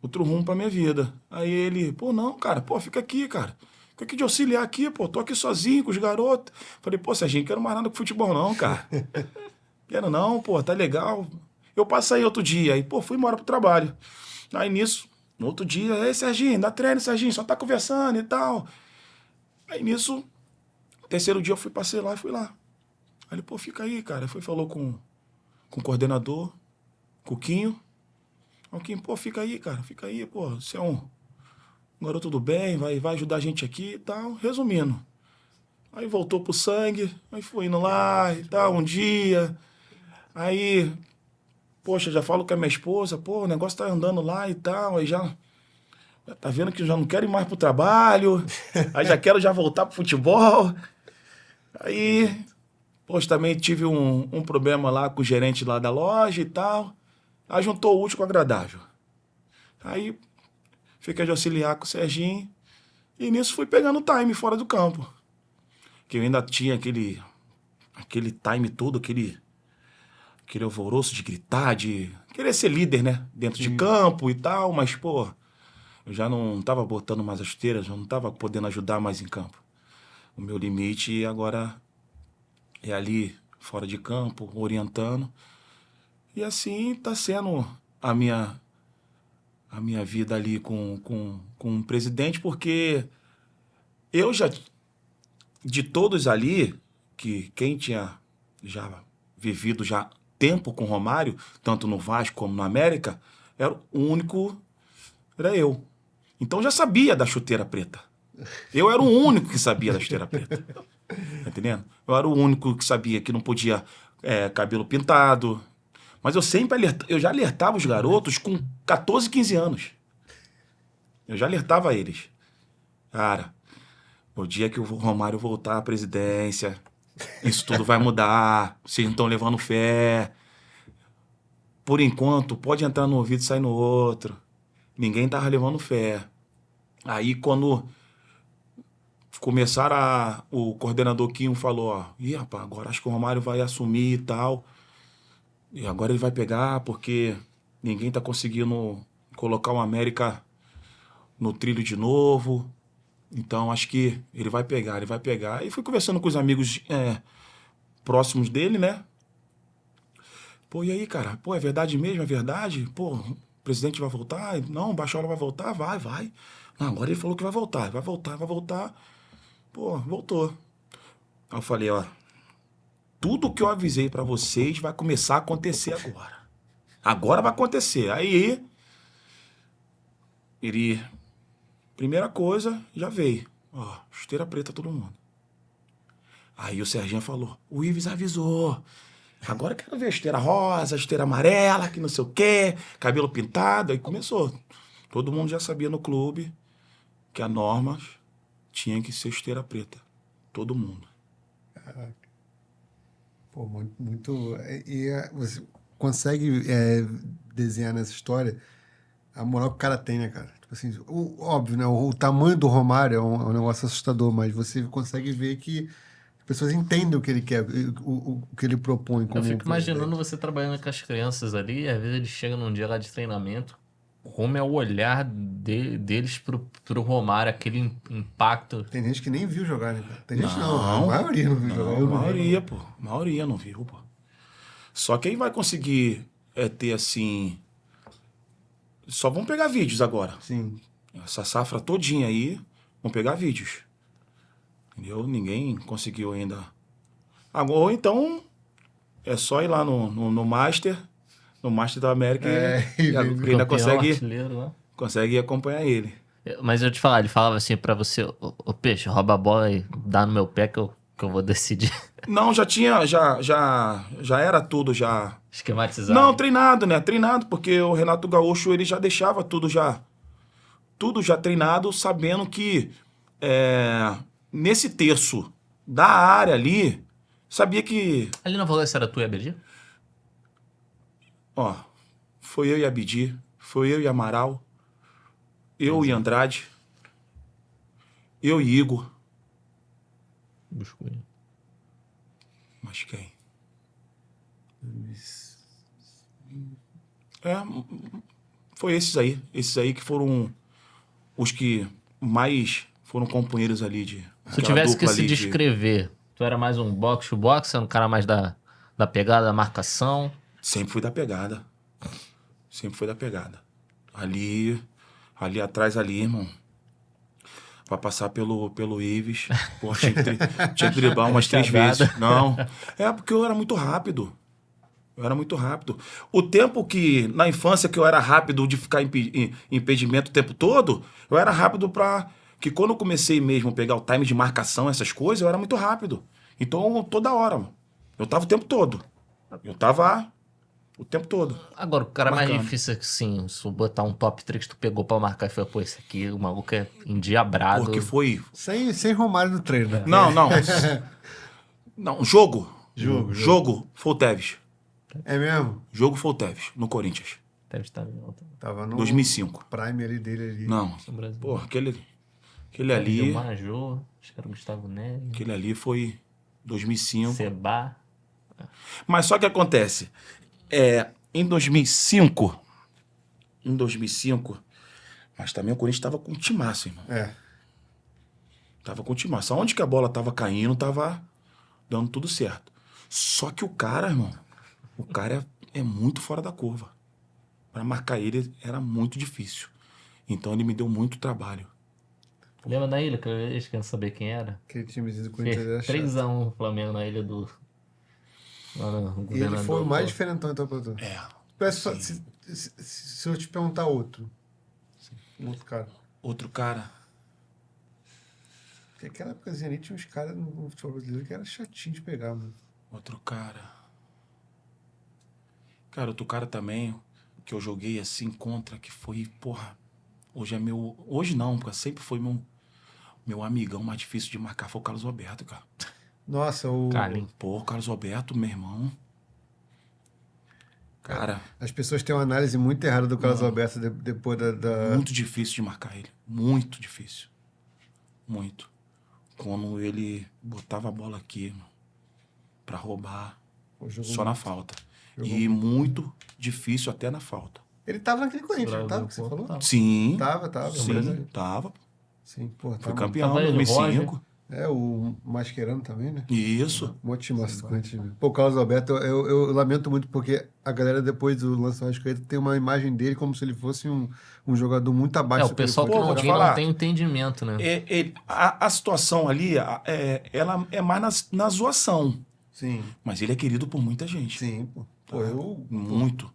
outro rumo pra minha vida. Aí ele, não, cara, fica aqui, cara. Fica aqui de auxiliar aqui, tô aqui sozinho com os garotos. Falei, Serginho, quero mais nada com futebol não, cara. Quero não, tá legal. Eu passei outro dia, aí, fui embora pro trabalho. Aí nisso, no outro dia, ei, Serginho, dá treino, Serginho, só tá conversando e tal. Aí nisso, terceiro dia eu passei lá e fui lá. Aí ele, fica aí, cara. Falou com o coordenador, com o Quinho. O Quinho, fica aí, cara, fica aí, você é um garoto do bem, vai ajudar a gente aqui e tal. Resumindo. Aí voltou pro sangue, aí foi indo lá e tal, um dia. Aí Poxa, já falo com a minha esposa, pô, o negócio tá andando lá e tal, aí já tá vendo que eu já não quero ir mais pro trabalho, aí já quero já voltar pro futebol. Aí, poxa, também tive um problema lá com o gerente lá da loja e tal. Aí juntou o útil com o agradável. Aí fiquei de auxiliar com o Serginho e nisso fui pegando time fora do campo. Que eu ainda tinha aquele time todo, aquele alvoroço de gritar, de querer ser líder, né? Dentro de campo e tal, mas, pô, eu já não tava botando mais as chuteiras, já não tava podendo ajudar mais em campo. O meu limite agora é ali, fora de campo, orientando. E assim tá sendo a minha vida ali com o presidente, porque eu já, de todos ali, que quem tinha já vivido já tempo com o Romário, tanto no Vasco como no América, era o único, era eu. Então já sabia da chuteira preta. Eu era o único que sabia da chuteira preta. Tá entendendo? Eu era o único que sabia que não podia cabelo pintado. Mas eu já alertava os garotos com 14, 15 anos. Eu já alertava eles. Cara, o dia que o Romário voltar à presidência, isso tudo vai mudar. Vocês não estão levando fé. Por enquanto, pode entrar no ouvido e sair no outro. Ninguém tava levando fé. Aí, quando começaram o coordenador Quinho falou, ó, ih, rapaz, agora acho que o Romário vai assumir e tal. E agora ele vai pegar porque ninguém tá conseguindo colocar o América no trilho de novo. Então, acho que ele vai pegar. E fui conversando com os amigos próximos dele, né? Pô, e aí, cara? Pô, é verdade mesmo? É verdade? Pô, o presidente vai voltar? Não, o Bachola vai voltar? Vai. Não, agora ele falou que vai voltar. Vai voltar. Pô, voltou. Aí eu falei, ó, tudo que eu avisei pra vocês vai começar a acontecer agora. Agora vai acontecer. Aí, ele... Primeira coisa, já veio. Ó, chuteira preta todo mundo. Aí o Serginho falou, o Ives avisou. Agora eu quero ver esteira rosa, esteira amarela, que não sei o quê, cabelo pintado. Aí começou. Todo mundo já sabia no clube que a norma tinha que ser esteira preta. Todo mundo. Caraca. Pô, muito. Você consegue desenhar nessa história a moral que o cara tem, né, cara? Tipo assim, óbvio, né? O tamanho do Romário é um negócio assustador, mas você consegue ver que pessoas entendem o que ele quer, o que ele propõe como Eu fico imaginando presidente. você trabalhando com as crianças ali, e às vezes eles chegam num dia lá de treinamento, como é o olhar deles pro Romário, aquele impacto. Tem gente que nem viu jogar, né, cara? Tem gente não, Não. a maioria não viu jogar. Não, Eu a não vi, maioria, não. pô. A maioria não viu, pô. Só quem vai conseguir ter, assim... Só vão pegar vídeos agora. Sim. Essa safra todinha aí, vão pegar vídeos. Entendeu? Ninguém conseguiu ainda. Agora, ou então, é só ir lá no Master da América e ainda Artilheiro, né? consegue acompanhar ele. Mas eu te falar, ele falava assim pra você, ô Peixe, rouba a bola e dá no meu pé que eu vou decidir. Não, já era tudo já. Esquematizado. Não, treinado, né? Treinado, porque o Renato Gaúcho, ele já deixava tudo já treinado, sabendo que nesse terço da área ali, sabia que... Ali na volância era tu e a BG? Ó, foi eu e Abdi, foi eu e Amaral, eu e Andrade, eu e Igor. Buscou. Mas quem? Foi esses aí que foram os que mais foram companheiros ali de... Se eu tivesse que se descrever, tu era mais um box-to-box, era um cara mais da pegada, da marcação? Sempre fui da pegada. Ali atrás, irmão, pra passar pelo Ives, pô, tinha que driblar umas 3 vezes. Não, porque eu era muito rápido. O tempo que, na infância, que eu era rápido de ficar em impedimento o tempo todo, eu era rápido que quando eu comecei mesmo a pegar o time de marcação, essas coisas, eu era muito rápido. Então, toda hora, mano. Eu tava o tempo todo. Eu tava O tempo todo. Agora, o cara Marcando. mais difícil, assim, se eu botar um top 3 que tu pegou pra marcar e falou, pô, esse aqui, o maluco é endiabrado. Porque foi... Sem Romário no treino, né? Não. Não, jogo. Jogo foi o Tevez. É mesmo? Jogo foi o Tevez, no Corinthians. Deve estar em alta. Tava no 2005. prime ali dele ali. Não. No Brasil. Pô, aquele ali... Gilmar Jô, acho que era o Gustavo Neves. Aquele ali foi 2005. Seba. Mas só que acontece, em 2005, mas também o Corinthians estava com um timaço, irmão. Tava com um timaço. Onde que a bola tava caindo, tava dando tudo certo. Só que o cara, irmão, é muito fora da curva. Para marcar ele era muito difícil. Então ele me deu muito trabalho. Lembra da ilha, que eles querem saber quem era? Aquele timezinho do Corinthians era Fez chato. 3x1 o Flamengo na ilha do... Lá no E ele Governador, foi o mais pô. diferentão, então, pra tu. Se eu te perguntar outro. Um outro cara. Outro cara, Porque aquela épocazinha ali tinha uns caras no futebol brasileiro que era chatinho de pegar, mano. outro cara. Cara, outro cara também, que eu joguei assim contra, que foi, porra, hoje é meu... Hoje não, porque sempre foi meu amigão mais difícil de marcar, foi o Carlos Alberto, cara. Nossa, o. Carlinhos. Pô, Carlos Alberto, meu irmão. Cara, As pessoas têm uma análise muito errada do Carlos Alberto depois da. muito difícil de marcar ele. Muito difícil. Muito. Quando ele botava a bola aqui, mano, pra roubar, O jogo só na falta. E muito difícil até na falta. Ele tava naquele Corinthians, não tava? Brasil, Que você pô, falou? tava. Sim. Tava. Sim, Brasil. tava. Sim, porra. Foi tava. campeão Tava em ele, 2005. O Mascherano também, né? Isso. Um monte de massa do Corinthians. Pô, o Carlos Alberto, eu lamento muito porque a galera, depois do lance do Arrascaeta, tem uma imagem dele como se ele fosse um jogador muito abaixo O pessoal que que ele vou não, te quem não falar. tem entendimento, né? A situação ali, ela é mais na zoação. Sim, Mas ele é querido por muita gente. sim, pô. Pô, Muito.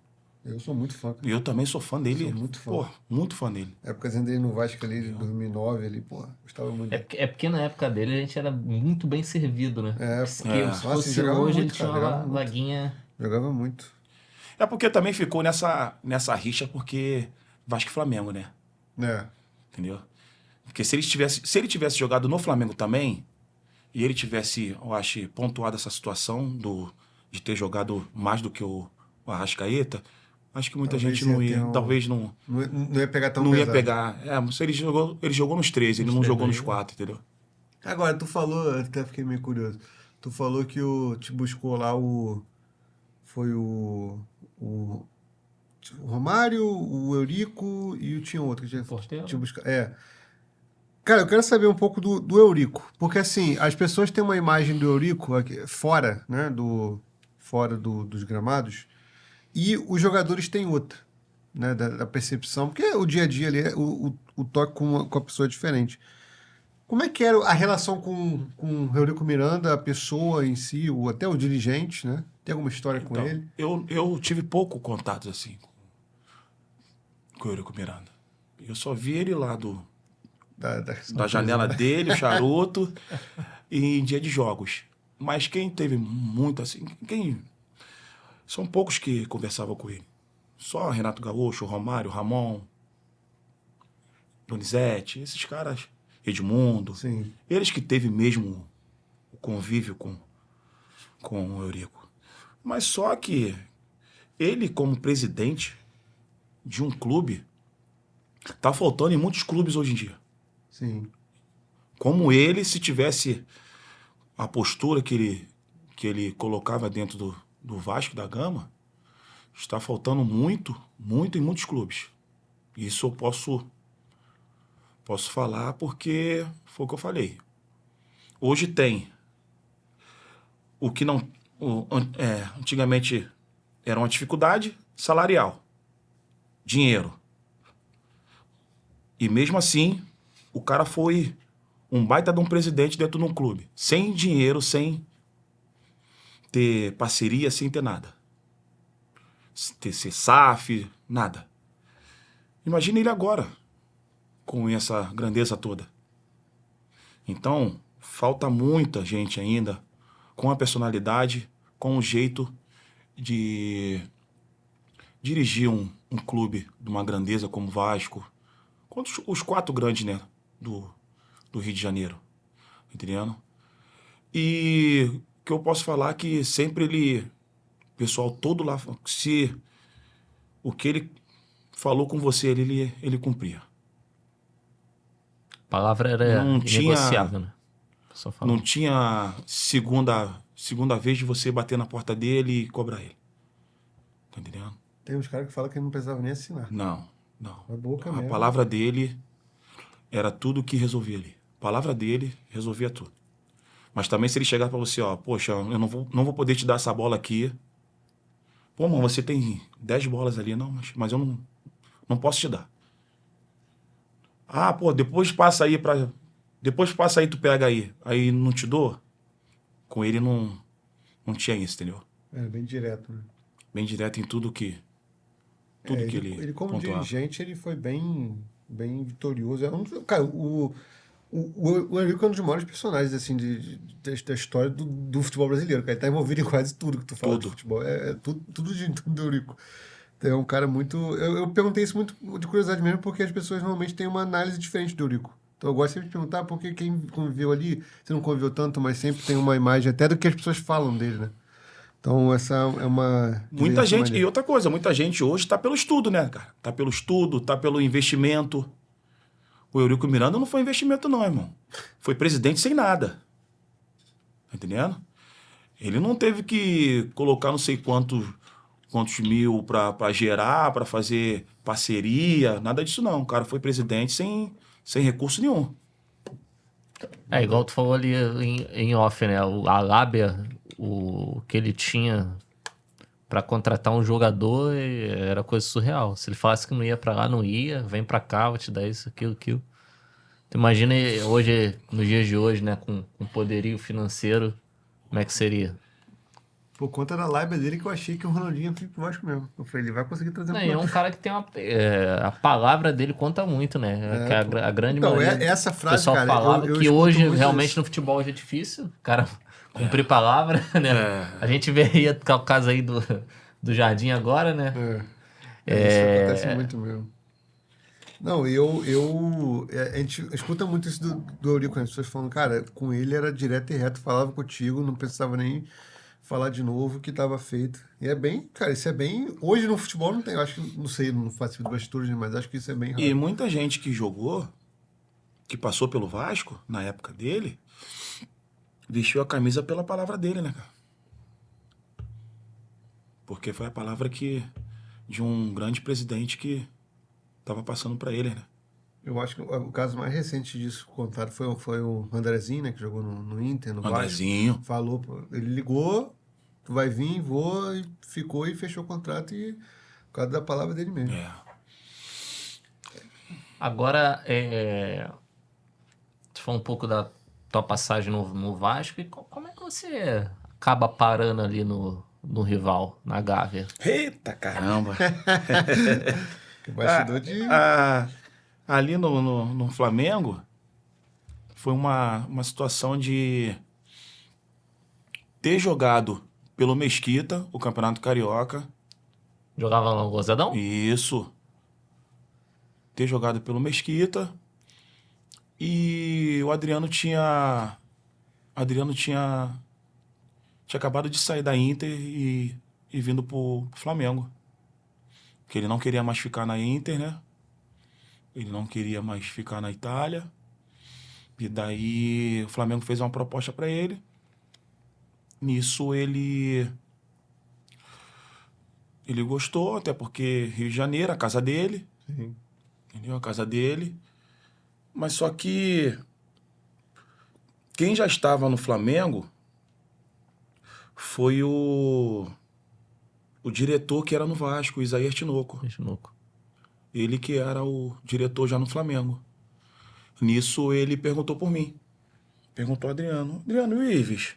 eu sou muito fã. E eu também sou fã dele. Sou muito fã. Pô, muito fã dele. A época dele no Vasco ali, de 2009, ali, pô, gostava muito dele. É porque na época dele a gente era muito bem servido, né? Pô. Porque Nossa, se fosse jogava hoje, muito, ele tinha cara, uma jogava muito. vaguinha... Jogava muito. É porque também ficou nessa rixa porque Vasco e Flamengo, né? Entendeu? Porque se ele tivesse jogado no Flamengo também, e ele tivesse, eu acho, pontuado essa situação de ter jogado mais do que o Arrascaeta, acho que muita Talvez gente não ia ia. ter Talvez não Não ia pegar tão ia pesado. pegar. Se ele jogou nos 13, ele não três jogou aí, nos 4, entendeu? Agora, tu falou, eu até fiquei meio curioso. Tu falou que te buscou lá foi o Romário, o Eurico e tinha outro que tinha Porteiro. te buscar. Cara, eu quero saber um pouco do Eurico, porque assim, as pessoas têm uma imagem do Eurico aqui, fora, né, fora dos gramados, e os jogadores têm outra, né, da percepção, porque o dia a dia ali, o toque com a pessoa é diferente. Como é que era a relação com o Eurico Miranda, a pessoa em si, ou até o dirigente, né? Tem alguma história com Então, ele? eu tive pouco contato assim com o Eurico Miranda. Eu só vi ele lá da janela dele, o charuto, e em dia de jogos. Mas quem teve muito assim, são poucos que conversavam com ele. Só Renato Gaúcho, Romário, Ramon, Donizete, esses caras, Edmundo. Sim. Eles que teve mesmo o convívio com o Eurico. Mas só que ele, como presidente de um clube, tá faltando em muitos clubes hoje em dia. Sim. Como ele, se tivesse a postura que ele colocava dentro do Vasco da Gama, está faltando muito, muito em muitos clubes. Isso eu posso falar porque foi o que eu falei. Hoje tem o que não... antigamente era uma dificuldade salarial. Dinheiro. E mesmo assim, o cara foi um baita de um presidente dentro de um clube. Sem dinheiro, sem ter parceria, sem ter nada. Ter SAF, nada. Imagina ele agora, com essa grandeza toda. Então, falta muita gente ainda com a personalidade, com o jeito de dirigir um clube de uma grandeza como o Vasco, contra os 4 grandes, né, do Rio de Janeiro, entendendo? E o que eu posso falar é que sempre o pessoal todo lá, se o que ele falou com você, ele cumpria. A palavra era inegociável, né? Não tinha segunda vez de você bater na porta dele e cobrar ele. Tá entendendo? Tem uns caras que falam que ele não precisava nem assinar. Não. A boca A mesmo. palavra dele era tudo que resolvia ali. A palavra dele resolvia tudo. Mas também se ele chegar pra você, ó, poxa, eu não vou poder te dar essa bola aqui. Pô, mano, você tem 10 bolas ali. Não, mas eu não posso te dar. Ah, pô, depois passa aí, tu pega aí. Aí não te dou. Com ele não tinha isso, entendeu? É, bem direto, né? Bem direto em tudo que ele como pontuava. dirigente, ele foi bem vitorioso. Cara, o Eurico é um dos maiores personagens, assim, da história do futebol brasileiro, cara. Ele tá envolvido em quase tudo que tu fala de futebol. Tudo do Eurico. Então, é um cara muito... Eu perguntei isso muito de curiosidade mesmo, porque as pessoas normalmente têm uma análise diferente do Eurico. Então, eu gosto sempre de perguntar, porque quem conviveu ali, você não conviveu tanto, mas sempre tem uma imagem até do que as pessoas falam dele, né? Então, essa é uma... Muita gente... E outra coisa, muita gente hoje tá pelo estudo, né, cara? Tá pelo estudo, tá pelo investimento. O Eurico Miranda não foi investimento não, irmão. Foi presidente sem nada. Tá entendendo? Ele não teve que colocar não sei quantos mil pra gerar, pra fazer parceria, nada disso não. O cara foi presidente sem recurso nenhum. É, igual tu falou ali em off, né? A lábia, o que ele tinha pra contratar um jogador era coisa surreal. Se ele falasse que não ia pra lá, não ia. Vem pra cá, vou te dar isso, aquilo. Tu imagina hoje, nos dias de hoje, né? Com poderio financeiro, como é que seria? Por conta da lábia dele que eu achei que o Ronaldinho ia vir pro Vasco mesmo. Eu falei, ele vai conseguir trazer Não, é um cara que tem a palavra dele conta muito, né? Que a grande maioria essa frase, pessoal cara, falava eu que hoje realmente isso. No futebol hoje é difícil, o cara cumprir palavra, né? A gente vê aí o caso aí do Jardim agora, né? Isso acontece muito mesmo. Não, a gente escuta muito isso do Eurico, as pessoas falando, cara, com ele era direto e reto, falava contigo, não precisava nem falar de novo o que estava feito. E é bem, cara, isso é bem... Hoje no futebol não tem, eu acho que, não sei, não faço de bastidores, mas acho que isso é bem raro. E muita gente que jogou, que passou pelo Vasco, na época dele, vestiu a camisa pela palavra dele, né, cara? Porque foi a palavra de um grande presidente que tava passando para ele, né? Eu acho que o caso mais recente disso contado foi o Andrezinho, né, que jogou no Inter, no Andrezinho. Vasco. Falou, ele ligou, tu vai vir, vou, e ficou e fechou o contrato e por causa da palavra dele mesmo. Agora, tu falou um pouco da tua passagem no Vasco, e como é que você acaba parando ali no rival, na Gávea? Eita caramba! Bastidor de... Ali no Flamengo, foi uma situação de ter jogado pelo Mesquita, o Campeonato Carioca. Jogava no Gozadão? Isso. Ter jogado pelo Mesquita. E o Adriano tinha acabado de sair da Inter e vindo pro Flamengo. Porque ele não queria mais ficar na Inter, né? Ele não queria mais ficar na Itália. E daí o Flamengo fez uma proposta para ele. Nisso ele gostou, até porque Rio de Janeiro, a casa dele. Sim. Entendeu? A casa dele. Mas só que quem já estava no Flamengo foi o diretor que era no Vasco, o Isaías Tinoco. Ele que era o diretor já no Flamengo. Nisso ele perguntou por mim. Perguntou ao Adriano. Adriano, e o Ives?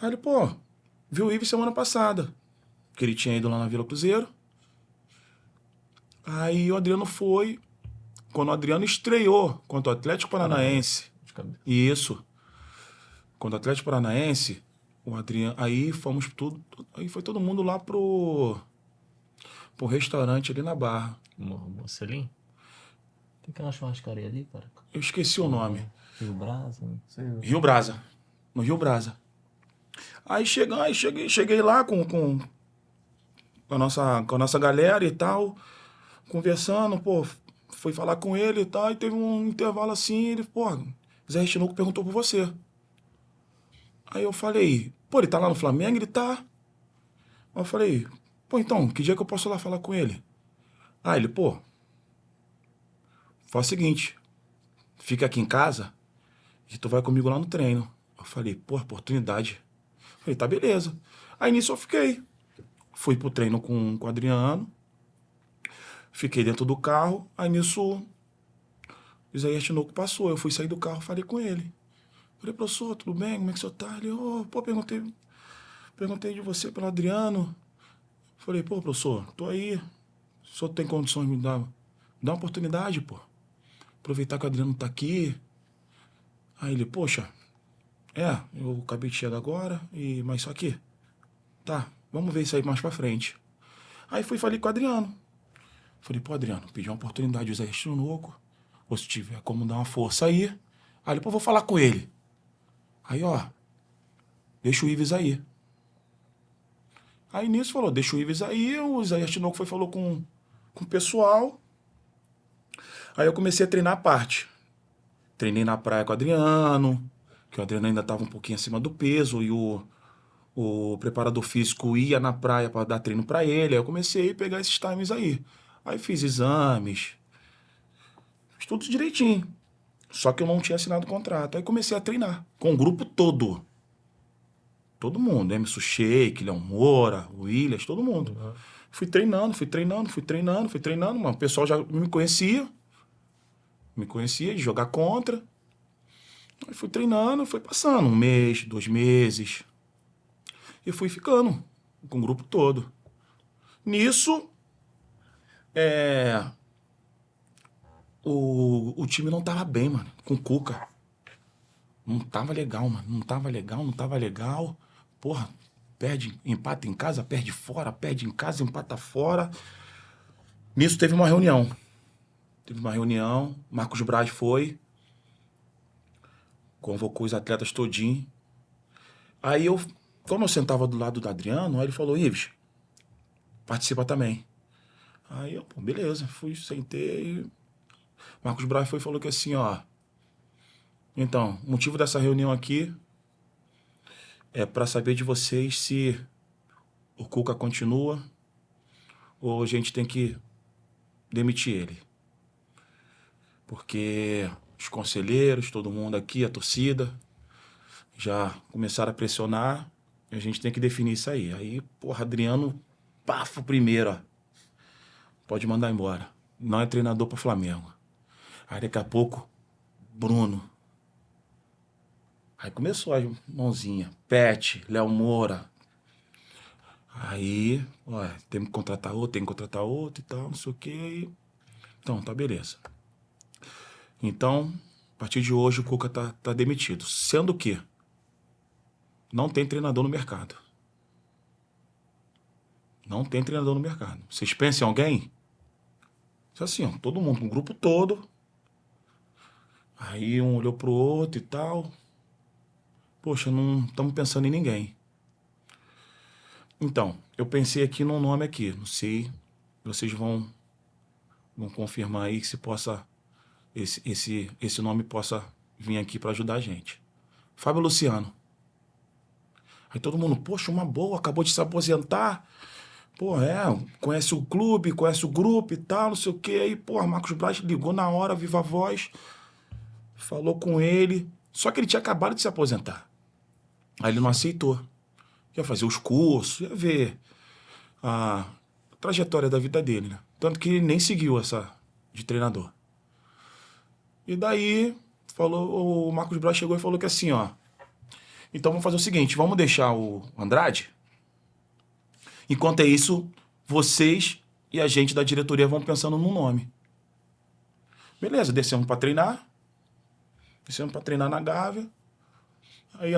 Aí ele, pô, viu o Ives semana passada. Que ele tinha ido lá na Vila Cruzeiro. Aí o Adriano foi. Quando o Adriano estreou contra o Atlético Paranaense. Isso. Contra o Atlético Paranaense, o Adriano. Aí fomos tudo. Aí foi todo mundo lá pro pro restaurante ali na Barra. Mocelim? Tem aquela churrascaria ali, cara? Eu esqueci o nome. Rio Brasa? Rio Brasa. No Rio Brasa. Aí cheguei lá com a nossa galera e tal, conversando, pô, fui falar com ele e tal, e teve um intervalo assim, ele, pô, Zé Restinuco perguntou por você. Aí eu falei, pô, ele tá lá no Flamengo? Ele tá. Aí eu falei, pô, então, que dia que eu posso ir lá falar com ele? Ah, ele, pô, faz o seguinte, fica aqui em casa e tu vai comigo lá no treino. Eu falei, pô, oportunidade. Eu falei, tá, beleza. Aí nisso eu fiquei. Fui pro treino com o Adriano, fiquei dentro do carro, aí nisso o Isaías Tinoco passou, eu fui sair do carro, falei com ele. Falei, professor, tudo bem? Como é que o senhor tá? Ele, pô, perguntei de você pelo Adriano. Falei, pô, professor, tô aí, o senhor tem condições de me dar uma oportunidade, pô. Aproveitar que o Adriano tá aqui. Aí ele, poxa, eu acabei de chegar agora, mas só que, tá, vamos ver isso aí mais pra frente. Aí falei com o Adriano. Falei, pô, Adriano, pedi uma oportunidade de usar este louco. Ou se tiver como dar uma força aí. Aí ele, pô, vou falar com ele. Aí, ó, deixa o Ives aí. Aí nisso falou, deixa o Ives aí. O Isaías Tinoco falou com o pessoal. Aí eu comecei a treinar a parte. Treinei na praia com o Adriano, que o Adriano ainda estava um pouquinho acima do peso, e o preparador físico ia na praia para dar treino para ele. Aí eu comecei a pegar esses times aí. Aí fiz exames, fiz tudo direitinho. Só que eu não tinha assinado o contrato. Aí comecei a treinar com o grupo todo. Todo mundo. Emerson Sheik, Léo Moura, Williams, todo mundo. Uhum. Fui treinando. Mas o pessoal já me conhecia. De jogar contra. Aí fui treinando, foi passando 1 mês, 2 meses. E fui ficando com o grupo todo. Nisso, o time não tava bem, mano, com o Cuca. Não tava legal, mano. Não tava legal. Porra, empata em casa, perde fora, perde em casa, empata fora. Nisso teve uma reunião. Marcos Braz foi. Convocou os atletas todinho. Aí como eu sentava do lado do Adriano, aí ele falou, Ives, participa também. Aí eu, pô, beleza, sentei. Marcos Braz foi e falou que assim, ó. Então, o motivo dessa reunião aqui é para saber de vocês se o Cuca continua ou a gente tem que demitir ele. Porque os conselheiros, todo mundo aqui, a torcida, já começaram a pressionar e a gente tem que definir isso aí. Aí, porra, Adriano, pafo primeiro, ó. Pode mandar embora. Não é treinador para Flamengo. Aí daqui a pouco, Bruno. Aí começou a mãozinha. Pet, Léo Moura. Aí, ó, tem que contratar outro e tal, não sei o quê. Então, tá, beleza. Então, a partir de hoje o Cuca tá demitido. Sendo que não tem treinador no mercado. Vocês pensam em alguém? Assim, ó, todo mundo, um grupo todo. Aí um olhou pro outro e tal. Poxa, não estamos pensando em ninguém. Então, eu pensei aqui num nome aqui. Não sei, vocês vão confirmar aí que se possa esse nome possa vir aqui para ajudar a gente. Fábio Luciano. Aí todo mundo, poxa, uma boa, acabou de se aposentar. Pô, conhece o clube, conhece o grupo e tal, não sei o quê. Aí, pô, Marcos Braz ligou na hora, viva voz, falou com ele. Só que ele tinha acabado de se aposentar. Aí ele não aceitou. Ia fazer os cursos, ia ver a trajetória da vida dele, né? Tanto que ele nem seguiu essa de treinador. E daí, o Marcos Braz chegou e falou que assim, ó. Então vamos fazer o seguinte, vamos deixar o Andrade. Enquanto é isso, vocês e a gente da diretoria vão pensando num nome. Beleza, descemos para treinar na Gávea. Aí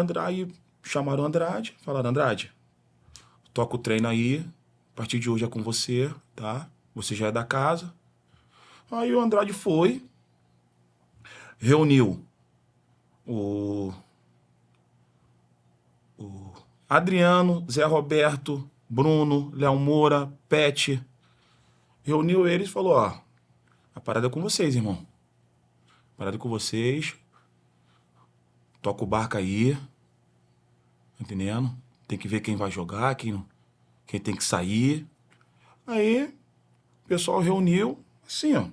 chamaram o Andrade, falaram, Andrade, toca o treino aí, a partir de hoje é com você, tá? Você já é da casa. Aí o Andrade foi, reuniu o Adriano, Zé Roberto, Bruno, Léo Moura, Pet. Reuniu eles e falou, ó, a parada é com vocês, irmão. A parada é com vocês. Toca o barco aí. Entendendo? Tem que ver quem vai jogar, quem tem que sair. Aí, o pessoal reuniu, assim, ó,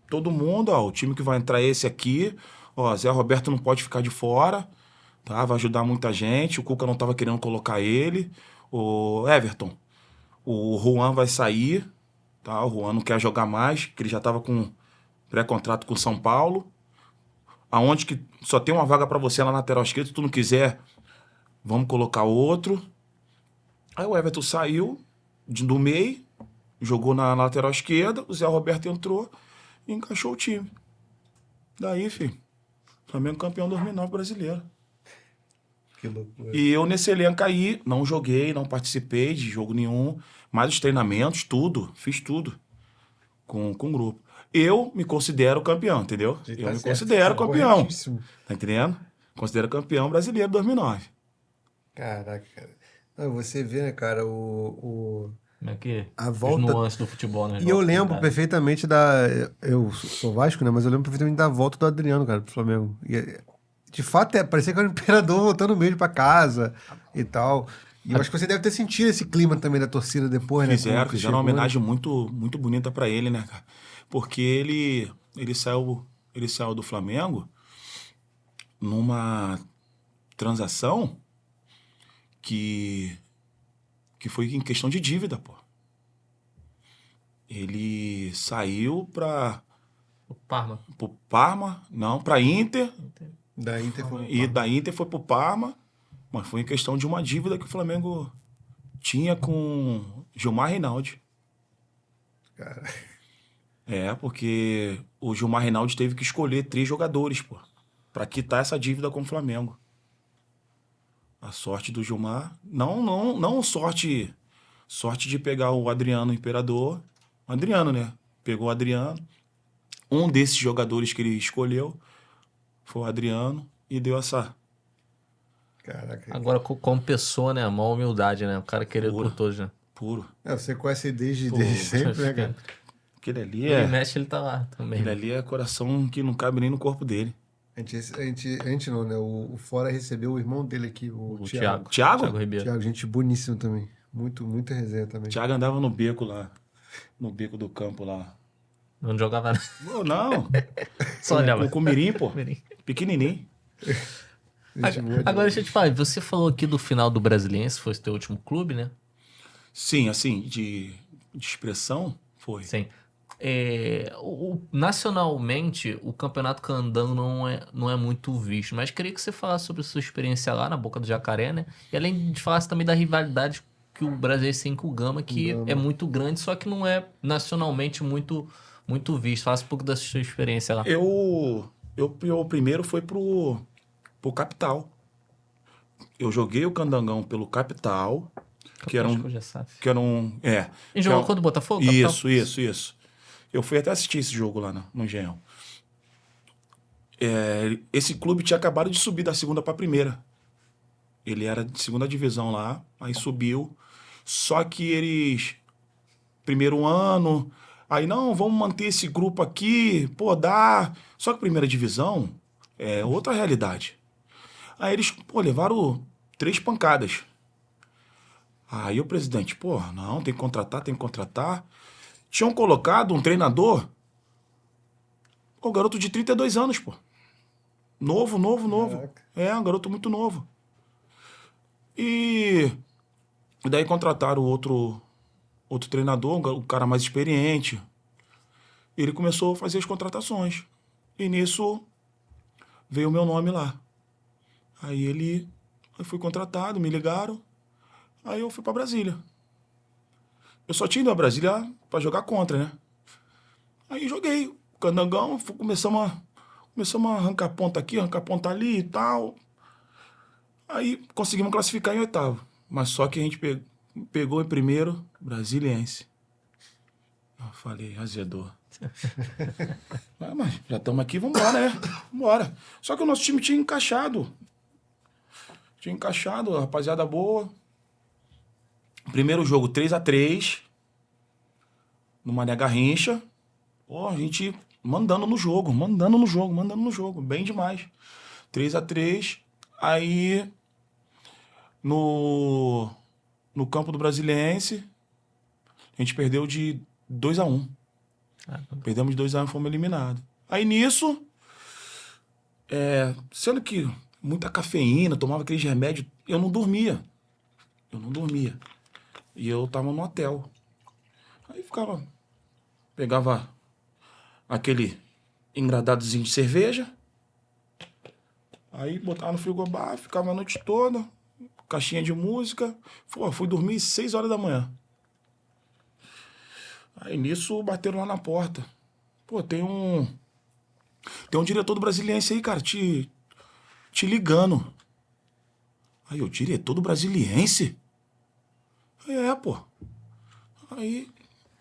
todo mundo, ó, o time que vai entrar é esse aqui, ó, Zé Roberto não pode ficar de fora, tá? Vai ajudar muita gente, o Cuca não tava querendo colocar ele, o Everton, o Juan vai sair, tá? O Juan não quer jogar mais, que ele já tava com pré-contrato com o São Paulo, aonde que só tem uma vaga pra você na lateral esquerda, se tu não quiser, vamos colocar outro. Aí o Everton saiu do meio, jogou na lateral esquerda, o Zé Roberto entrou e encaixou o time. Daí, filho, Flamengo campeão 2009 brasileiro. Que loucura. E eu nesse elenco aí, não joguei, não participei de jogo nenhum, mas os treinamentos, tudo, fiz tudo com o grupo. Eu me considero campeão, entendeu? Tá Eu me certo, considero tá campeão. corretíssimo. Tá entendendo? Considero campeão brasileiro 2009. Caraca, cara. Não, você vê, né, cara, Como é que a os volta. nuances do futebol, né? E eu lembro perfeitamente da. Eu sou Vasco, né? Mas eu lembro perfeitamente da volta do Adriano, cara, pro Flamengo. E, de fato, parecia que era o imperador voltando mesmo pra casa e tal. E eu acho que você deve ter sentido esse clima também da torcida depois, né? Fizeram chegou, uma né? homenagem muito, muito bonita pra ele, né, cara? Porque ele saiu do Flamengo numa transação que foi em questão de dívida, pô. Ele saiu O Parma. pro Parma, não, pra Inter, Da Inter foi. e da Inter foi pro Parma, mas foi em questão de uma dívida que o Flamengo tinha com Gilmar Reinaldi. Cara. É, porque o Gilmar Reinaldi teve que escolher 3 jogadores, pô, pra quitar essa dívida com o Flamengo. A sorte do Gilmar, não sorte de pegar o Adriano Imperador, o Adriano, né? Pegou o Adriano. Um desses jogadores que ele escolheu foi o Adriano e deu essa Caraca. Agora, como pessoa, né? A maior humildade, né? O cara querido Pura. por todos, né? puro. Você conhece desde Pô, sempre, né, cara? Aquele ali Ele mexe, ele tá lá também. Aquele ali é coração que não cabe nem no corpo dele. A gente não, né? O Fora recebeu o irmão dele aqui, o Thiago. Thiago Ribeiro. Thiago, gente boníssimo também. Muita resenha também. Thiago andava no beco lá. No beco do campo lá. Não jogava nada. Não. Só olhava. Com o Mirim, pô. Mirim. Pequenininho. Gente boa Agora, demais. deixa eu te falar, você falou aqui do final do Brasiliense, foi o teu último clube, né? Sim, assim, de expressão, foi. Sim. Nacionalmente, o Campeonato Candango não é muito visto, mas queria que você falasse sobre a sua experiência lá na Boca do Jacaré, né? E além de falar também da rivalidade que o Brasiliense tem com o Gama, que é muito grande, só que não é nacionalmente muito visto. Fala um pouco da sua experiência lá. Eu primeiro foi pro Capital. Eu joguei o Candangão pelo Capital, que era um... Já sabe. Que era um... É. E jogou contra o Botafogo? Isso. Eu fui até assistir esse jogo lá no Engenhão. Esse clube tinha acabado de subir da segunda para a primeira. Ele era de segunda divisão lá, aí subiu. Só que eles... Primeiro ano... Aí, não, vamos manter esse grupo aqui, pô, dá... Só que primeira divisão é outra realidade. Aí eles, pô, levaram 3 pancadas. Aí o presidente, pô, não, tem que contratar. Tinham colocado um treinador, um garoto de 32 anos, pô. Novo. Caraca. Um garoto muito novo. E daí contrataram outro treinador, um cara mais experiente. Ele começou a fazer as contratações. E nisso veio o meu nome lá. Aí eu fui contratado, me ligaram. Aí eu fui pra Brasília. Eu só tinha ido a Brasília pra jogar contra, né? Aí joguei. Candangão, começamos a arrancar ponta aqui, arrancar ponta ali e tal. Aí conseguimos classificar em 8º. Mas só que a gente pegou em primeiro Brasiliense. Eu falei, azedou. Mas já estamos aqui, vamos embora, né? Vambora. Só que o nosso time tinha encaixado. Rapaziada boa. Primeiro jogo, 3-3. No Mané Garrincha. Pô, a gente mandando no jogo. Bem demais. 3-3. Aí, no campo do Brasiliense, a gente perdeu de 2-1. Perdemos de 2-1 e fomos eliminados. Aí nisso, sendo que muita cafeína, tomava aqueles remédios, eu não dormia. E eu tava no hotel. Aí pegava aquele engradadozinho de cerveja, aí botava no frigobar, ficava a noite toda, caixinha de música. Fui dormir 6 horas da manhã. Aí nisso bateram lá na porta. Pô, tem um diretor do Brasiliense aí, cara, te ligando. Aí o diretor do Brasiliense? Pô. Aí,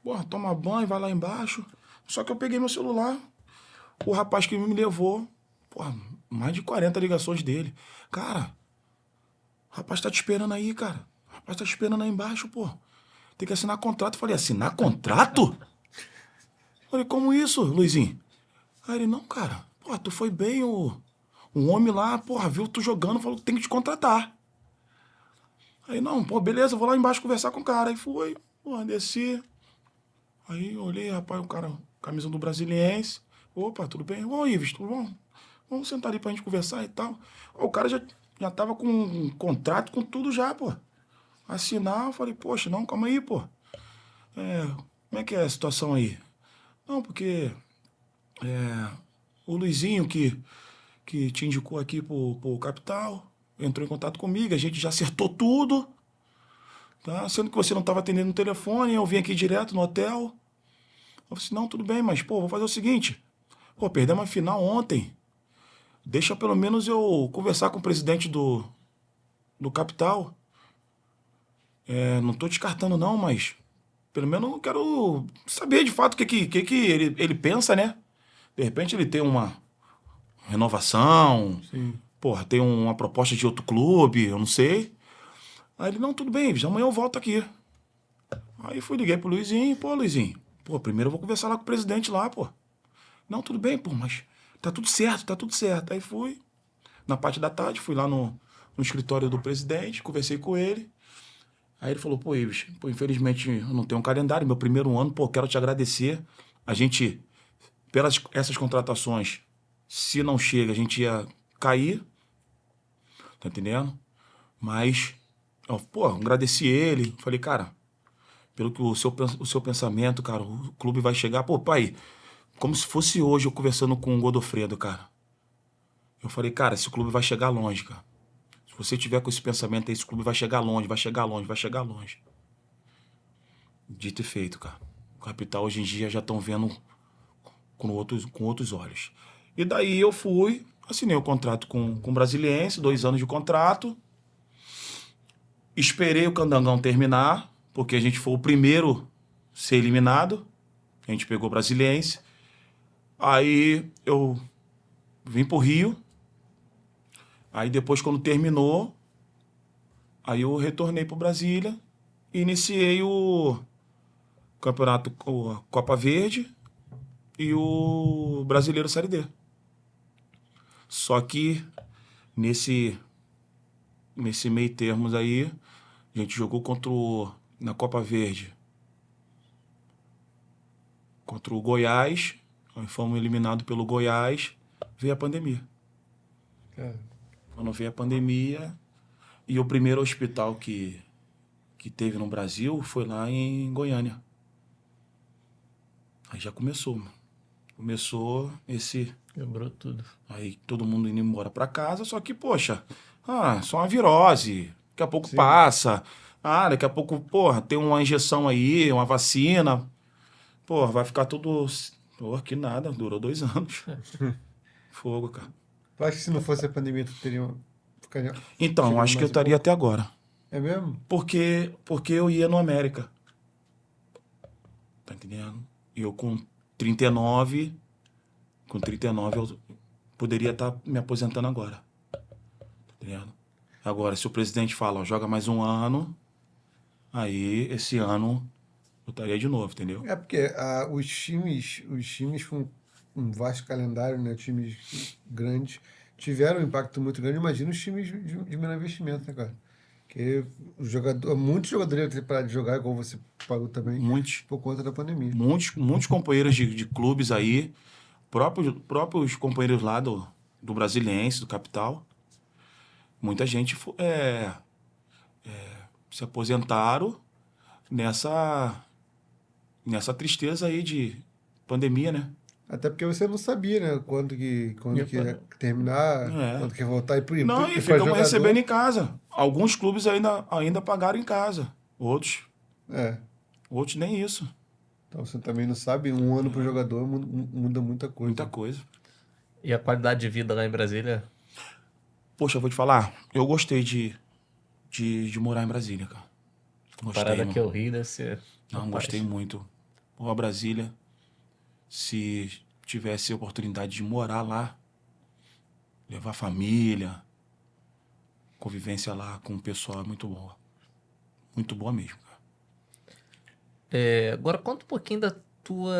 porra, toma banho, vai lá embaixo. Só que eu peguei meu celular, o rapaz que me levou, porra, mais de 40 ligações dele. Cara, o rapaz tá te esperando aí, cara. O rapaz tá te esperando aí embaixo, pô. Tem que assinar contrato. Eu falei, assinar contrato? Eu falei, como isso, Luizinho? Aí ele, não, cara, porra, tu foi bem, um homem lá, porra, viu tu jogando, falou que tem que te contratar. Aí, não, pô, beleza, vou lá embaixo conversar com o cara. Aí fui, porra, desci. Aí olhei, rapaz, o cara, camisa do Brasiliense. Opa, tudo bem? Ô, Ives, tudo bom? Vamos sentar ali pra gente conversar e tal. O cara já tava com um contrato, com tudo já, pô. Assinar, eu falei, poxa, não, calma aí, pô. Como é que é a situação aí? Não, porque o Luizinho que te indicou aqui pro Capital entrou em contato comigo, a gente já acertou tudo, tá? Sendo que você não estava atendendo no telefone, eu vim aqui direto no hotel. Eu falei assim, não, tudo bem, mas, pô, vou fazer o seguinte. Pô, perdemos a final ontem. Deixa pelo menos eu conversar com o presidente do Capital. Não tô descartando não, mas pelo menos eu quero saber de fato o que ele pensa, né? De repente ele tem uma renovação, porra, tem uma proposta de outro clube, eu não sei. Aí ele, não, tudo bem, amanhã eu volto aqui. Aí liguei pro Luizinho, pô, Luizinho, pô, primeiro eu vou conversar lá com o presidente lá, pô. Não, tudo bem, pô, mas tá tudo certo. Aí fui, na parte da tarde, fui lá no escritório do presidente, conversei com ele. Aí ele falou, pô, Ives, pô, infelizmente eu não tenho um calendário, meu primeiro ano, pô, quero te agradecer. A gente, pelas essas contratações, se não chega, a gente ia cair, tá entendendo? Mas, pô, agradeci ele, falei, cara, pelo que o seu pensamento, cara, o clube vai chegar, pô, pai, como se fosse hoje eu conversando com o Godofredo, cara. Eu falei, cara, esse clube vai chegar longe, cara. Se você tiver com esse pensamento aí, esse clube vai chegar longe. Dito e feito, cara. O Capital hoje em dia já estão vendo com outros olhos. E daí eu fui, assinei o contrato com o Brasiliense, 2 anos de contrato. Esperei o Candangão terminar, porque a gente foi o primeiro a ser eliminado. A gente pegou o Brasiliense. Aí eu vim pro Rio. Aí depois, quando terminou, aí eu retornei pro Brasília e iniciei o campeonato, a Copa Verde e o Brasileiro Série D. Só que nesse meio termos aí, a gente jogou na Copa Verde contra o Goiás, aí fomos eliminados pelo Goiás, veio a pandemia. Quando veio a pandemia, e o primeiro hospital que teve no Brasil foi lá em Goiânia. Aí já começou, mano. Começou esse... Quebrou tudo. Aí todo mundo indo embora pra casa, só que, poxa, só uma virose, daqui a pouco passa. Daqui a pouco, porra, tem uma injeção aí, uma vacina. Porra, vai ficar tudo... Porra, que nada, durou 2 anos. Fogo, cara. Tu acha que se não fosse a pandemia, tu teria... Então, acho que eu estaria até agora. É mesmo? Porque eu ia no América. Tá entendendo? E eu com 39 eu poderia estar me aposentando agora. Tá entendendo? Agora, se o presidente fala, ó, joga mais um ano, aí esse ano eu estaria de novo, entendeu? É porque os times com um vasto calendário, né? Times grandes, tiveram um impacto muito grande. Imagina os times de menor investimento, né, cara? Porque muitos jogadores iam ter parado de jogar, igual você parou também, por conta da pandemia. Muitos companheiros de clubes aí, próprios companheiros lá do Brasiliense, do Capital, muita gente se aposentaram nessa tristeza aí de pandemia, né? Até porque você não sabia, né? Quando que ia terminar, quando que ia voltar. Não, e ficamos recebendo em casa. Alguns clubes ainda pagaram em casa. Outros nem isso. Então você também não sabe, um ano para o jogador muda muita coisa. Muita coisa. E a qualidade de vida lá em Brasília? Poxa, eu vou te falar, eu gostei de morar em Brasília, cara. Gostei, parada que eu ri deve ser... Não, gostei muito. Pô, Brasília, se tivesse a oportunidade de morar lá, levar família, convivência lá com o pessoal é muito boa. Muito boa mesmo, cara. Agora conta um pouquinho da tua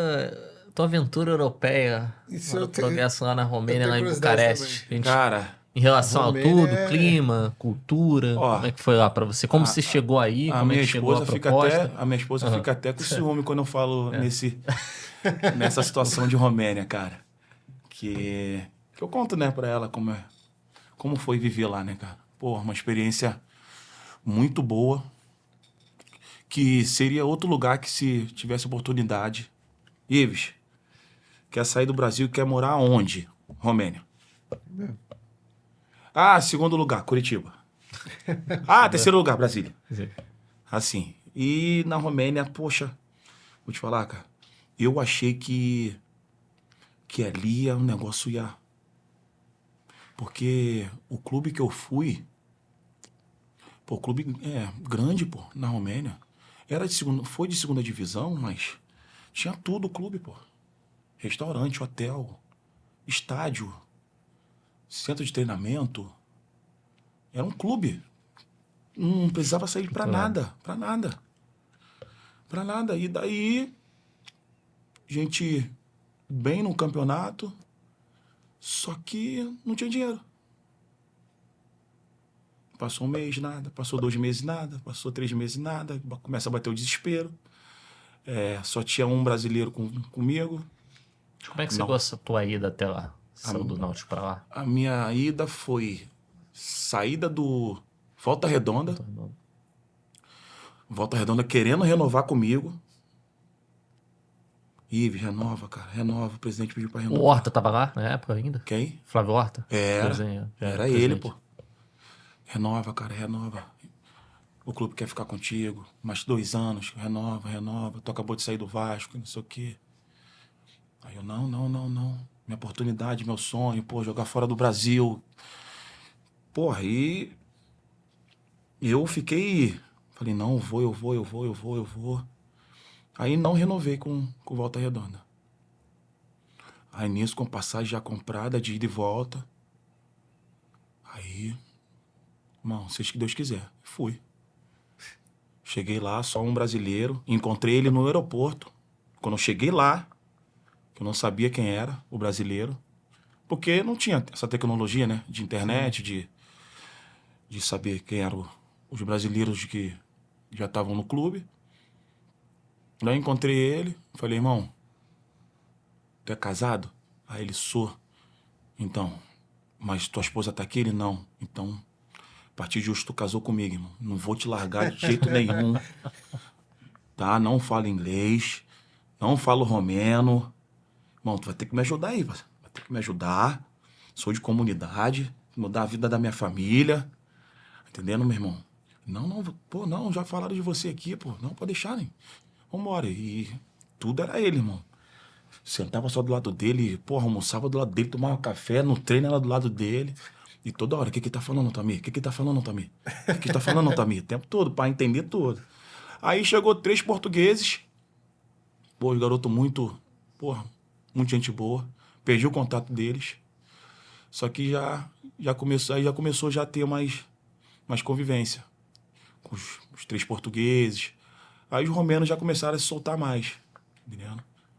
aventura europeia, do progresso lá na Romênia, lá em Bucareste. Cara, em relação a tudo, clima, cultura, como é que foi lá pra você? Como você chegou aí? Como é que chegou a proposta? A minha esposa fica até com ciúme quando eu falo nessa situação de Romênia, cara. Que eu conto, né, pra ela como foi viver lá, né, cara? Pô, uma experiência muito boa, que seria outro lugar que se tivesse oportunidade. Ives, quer sair do Brasil e quer morar onde? Romênia. Segundo lugar, Curitiba. Terceiro lugar, Brasília. Sim. Assim. E na Romênia, poxa, vou te falar, cara, eu achei que ali o negócio ia... Porque o clube que eu fui, o clube grande, na Romênia, foi de segunda divisão, mas tinha tudo o clube, restaurante, hotel, estádio, centro de treinamento. Era um clube. Não precisava sair pra nada. E daí, gente bem no campeonato, só que não tinha dinheiro. Passou um mês, nada. Passou 2 meses, nada. Passou 3 meses, nada. Começa a bater o desespero. Só tinha um brasileiro comigo. Como é que você gostou da tua ida até lá? Saiu do Náutico pra lá? A minha ida foi saída do Volta Redonda. Volta Redonda querendo renovar comigo. Ives, renova, cara. Renova. O presidente pediu pra renovar. O Horta tava lá na época ainda? Quem? Flávio Horta? Era ele, pô. Renova, cara, renova. O clube quer ficar contigo. Mais 2 anos. Renova. Tu acabou de sair do Vasco, não sei o quê. Aí eu, não. Minha oportunidade, meu sonho, jogar fora do Brasil. Aí eu fiquei... Falei, não, eu vou. Aí não renovei com Volta Redonda. Aí nisso, com passagem já comprada, de ida e volta. Aí, irmão, seja que Deus quiser. Fui. Cheguei lá, só um brasileiro. Encontrei ele no aeroporto. Quando eu cheguei lá, que eu não sabia quem era o brasileiro. Porque não tinha essa tecnologia, né? De internet, de saber quem eram os brasileiros que já estavam no clube. Daí encontrei ele, falei, irmão, tu é casado? Aí ele, sou. Então, mas tua esposa tá aqui? Ele, não. Então, a partir de hoje tu casou comigo, irmão. Não vou te largar de jeito nenhum. Tá? Não falo inglês, não falo romeno. Irmão, tu vai ter que me ajudar aí, vai ter que me ajudar. Sou de comunidade, mudar a vida da minha família. Entendendo, meu irmão? Não, já falaram de você aqui, Não, pode deixar, né? Vambora. E tudo era ele, irmão. Sentava só do lado dele, almoçava do lado dele, tomava café, no treino era do lado dele. E toda hora, o que tá falando, Tamir? O que tá falando, Tamir? O que tá falando, Tamir? O tempo todo, pra entender tudo. Aí chegou 3 portugueses. Pô, os garotos muito gente boa. Perdi o contato deles. Só que já começou já a ter mais convivência com os 3 portugueses. Aí os romenos já começaram a se soltar mais, entendeu?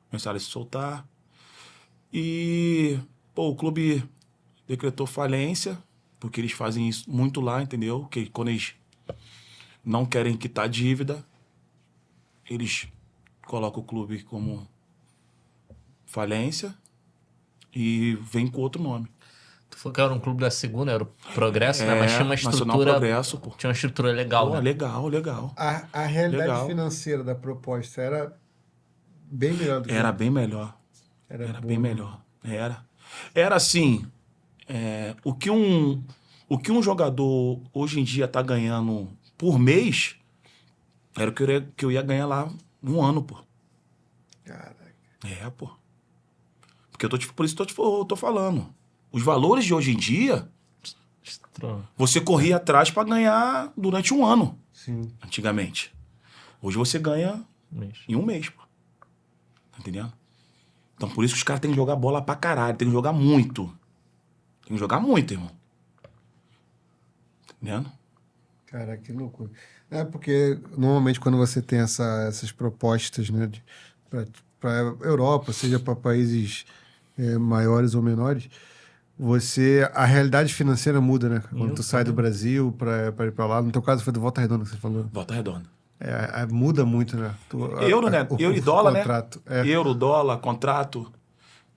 Começaram a se soltar. E, o clube decretou falência, porque eles fazem isso muito lá, entendeu? Que quando eles não querem quitar dívida, eles colocam o clube como falência e vem com outro nome. Tu falou que era um clube da segunda, era o Progresso, né? Mas tinha uma Nacional estrutura. Progresso, pô. Tinha uma estrutura legal, né? Legal. A realidade Legal. financeira da proposta era bem melhor do que... Era bem melhor. Era boa, bem né? melhor. Era assim, o que um jogador hoje em dia tá ganhando por mês, era o que eu ia ganhar lá um ano, pô. Caraca. Pô. Porque por isso eu tô falando. Os valores de hoje em dia, você corria atrás para ganhar durante um ano. Sim. Antigamente. Hoje você ganha em um mês, pô. Tá entendendo? Então por isso que os caras têm que jogar bola pra caralho. Tem que jogar muito. Tem que jogar muito, irmão. Tá entendendo? Cara, que loucura. Porque normalmente quando você tem essas propostas, né, para Europa, seja para países maiores ou menores, a realidade financeira muda, né? Quando tu sai do Brasil para ir para lá. No teu caso foi do Volta Redonda que você falou. Volta Redonda. Muda muito, né? Euro, né? Euro e dólar, contrato, né? Euro, dólar, contrato.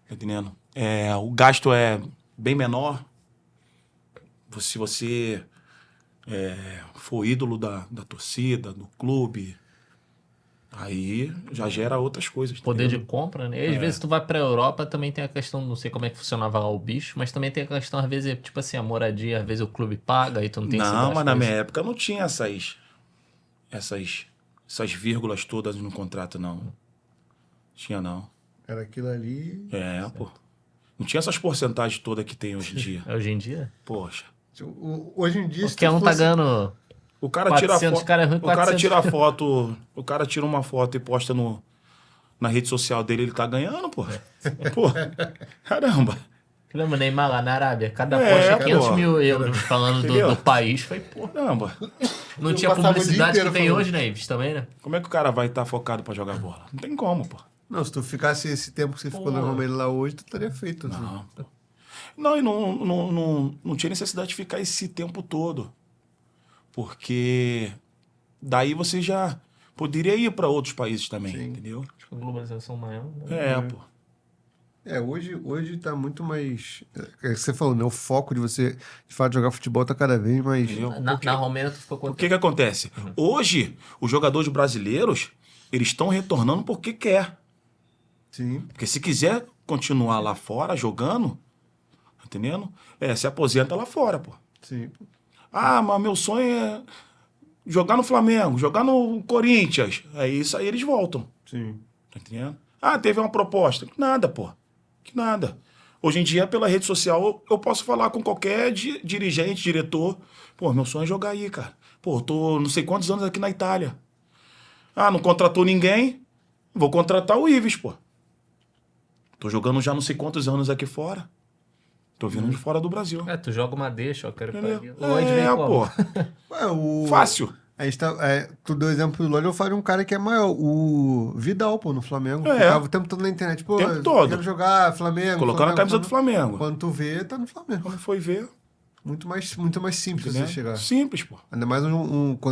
Tá entendendo? O gasto é bem menor. Se você for ídolo da torcida, do clube, aí já gera outras coisas. Poder de compra, né? E às vezes tu vai pra Europa, também tem a questão, não sei como é que funcionava lá o bicho, mas também tem a questão, às vezes, tipo assim, a moradia, às vezes o clube paga, aí tu não tem esse gasto. Não, mas na minha época não tinha essas vírgulas todas no contrato, não. Tinha, não. Era aquilo ali. Pô. Não tinha essas porcentagens todas que tem hoje em dia. Hoje em dia? Poxa. Hoje em dia... Porque um tá ganhando... O cara 400, tira a foto. o cara tira a foto. O cara tira uma foto e posta na rede social dele, ele tá ganhando, pô. Pô, caramba. Lembra o Neymar lá na Arábia? Cada posta 500 mil euros falando do país. Foi, pô. Caramba. Não tinha publicidade que tem hoje, né, Ives? Também, né? Como é que o cara vai estar focado pra jogar bola? Não tem como, pô. Não, se tu ficasse esse tempo que você ficou no Romero lá hoje, tu estaria feito. Assim. Não, pô. Não, e não tinha necessidade de ficar esse tempo todo. Porque daí você já poderia ir para outros países também, entendeu? Acho que a globalização maior. Né? Pô. Hoje tá muito mais... você falou, né? O foco de você, de fato, jogar futebol tá cada vez mais... Na Romênia tu ficou quanto? O que acontece? Hoje, os jogadores brasileiros, eles estão retornando porque quer. Sim. Porque se quiser continuar lá fora jogando, entendendo? Se aposenta lá fora, pô. Sim. Mas meu sonho é jogar no Flamengo, jogar no Corinthians. Isso aí eles voltam. Sim. Tá entendendo? Teve uma proposta. Que nada, pô. Que nada. Hoje em dia, pela rede social, eu posso falar com qualquer dirigente, diretor. Pô, meu sonho é jogar aí, cara. Pô, tô não sei quantos anos aqui na Itália. Não contratou ninguém, vou contratar o Ives, pô. Tô jogando já não sei quantos anos aqui fora. Tô vindo de fora do Brasil. Tu joga uma deixa, eu quero Entendeu? pô. Fácil. A gente tu deu exemplo do Lula, eu falo de um cara que é maior, o Vidal, pô, no Flamengo. Ficava o tempo todo na internet, pô, tempo todo. Quero jogar Flamengo. Colocando a camisa do Flamengo. Quando tu vê, tá no Flamengo. Quando foi ver... Muito mais simples você chegar. Simples, pô. Ainda mais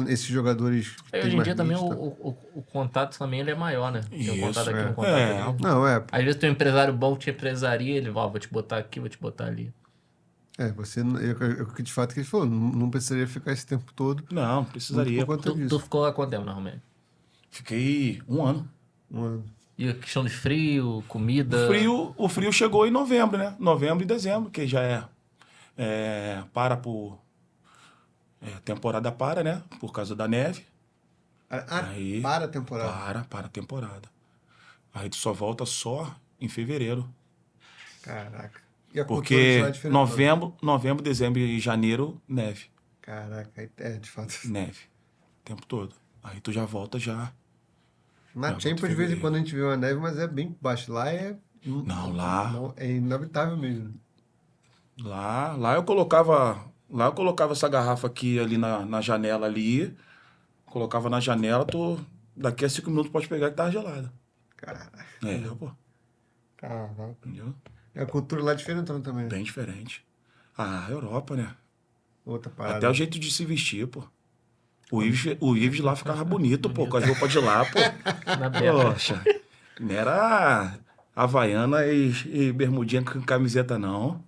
esses jogadores... Hoje em dia também o contato também ele é maior, né? Tem um contato aqui, um contato ali. Não, Às vezes tem um empresário bom que te empresaria, ele vou te botar aqui, vou te botar ali. Você, de fato, que ele falou, não precisaria ficar esse tempo todo. Não, precisaria. Tu ficou há quanto tempo na Romênia? Fiquei um ano. E a questão de frio, comida... O frio chegou em novembro, né? Novembro e dezembro, que já temporada para, né? Por causa da neve. Aí, para a temporada? Para a temporada. Aí tu só volta só em fevereiro. Caraca. E a porque novembro, dezembro e janeiro, neve. Caraca, de fato. Neve. O tempo todo. Aí tu já volta já Na Champions, de vez em quando a gente vê uma neve, mas é bem baixo. Lá é... Não, lá... Não, é inabitável mesmo. Lá eu colocava essa garrafa aqui ali na janela ali, colocava na janela, daqui a 5 minutos pode pegar que tava gelada. Caraca. Pô. Caraca. Entendeu? A cultura lá é diferente também. Bem diferente. Europa, né? Outra parada. Até o jeito de se vestir, pô. O Ives lá ficava bonito, pô, com as roupas de lá, pô. Poxa, não era havaiana e bermudinha com camiseta, não.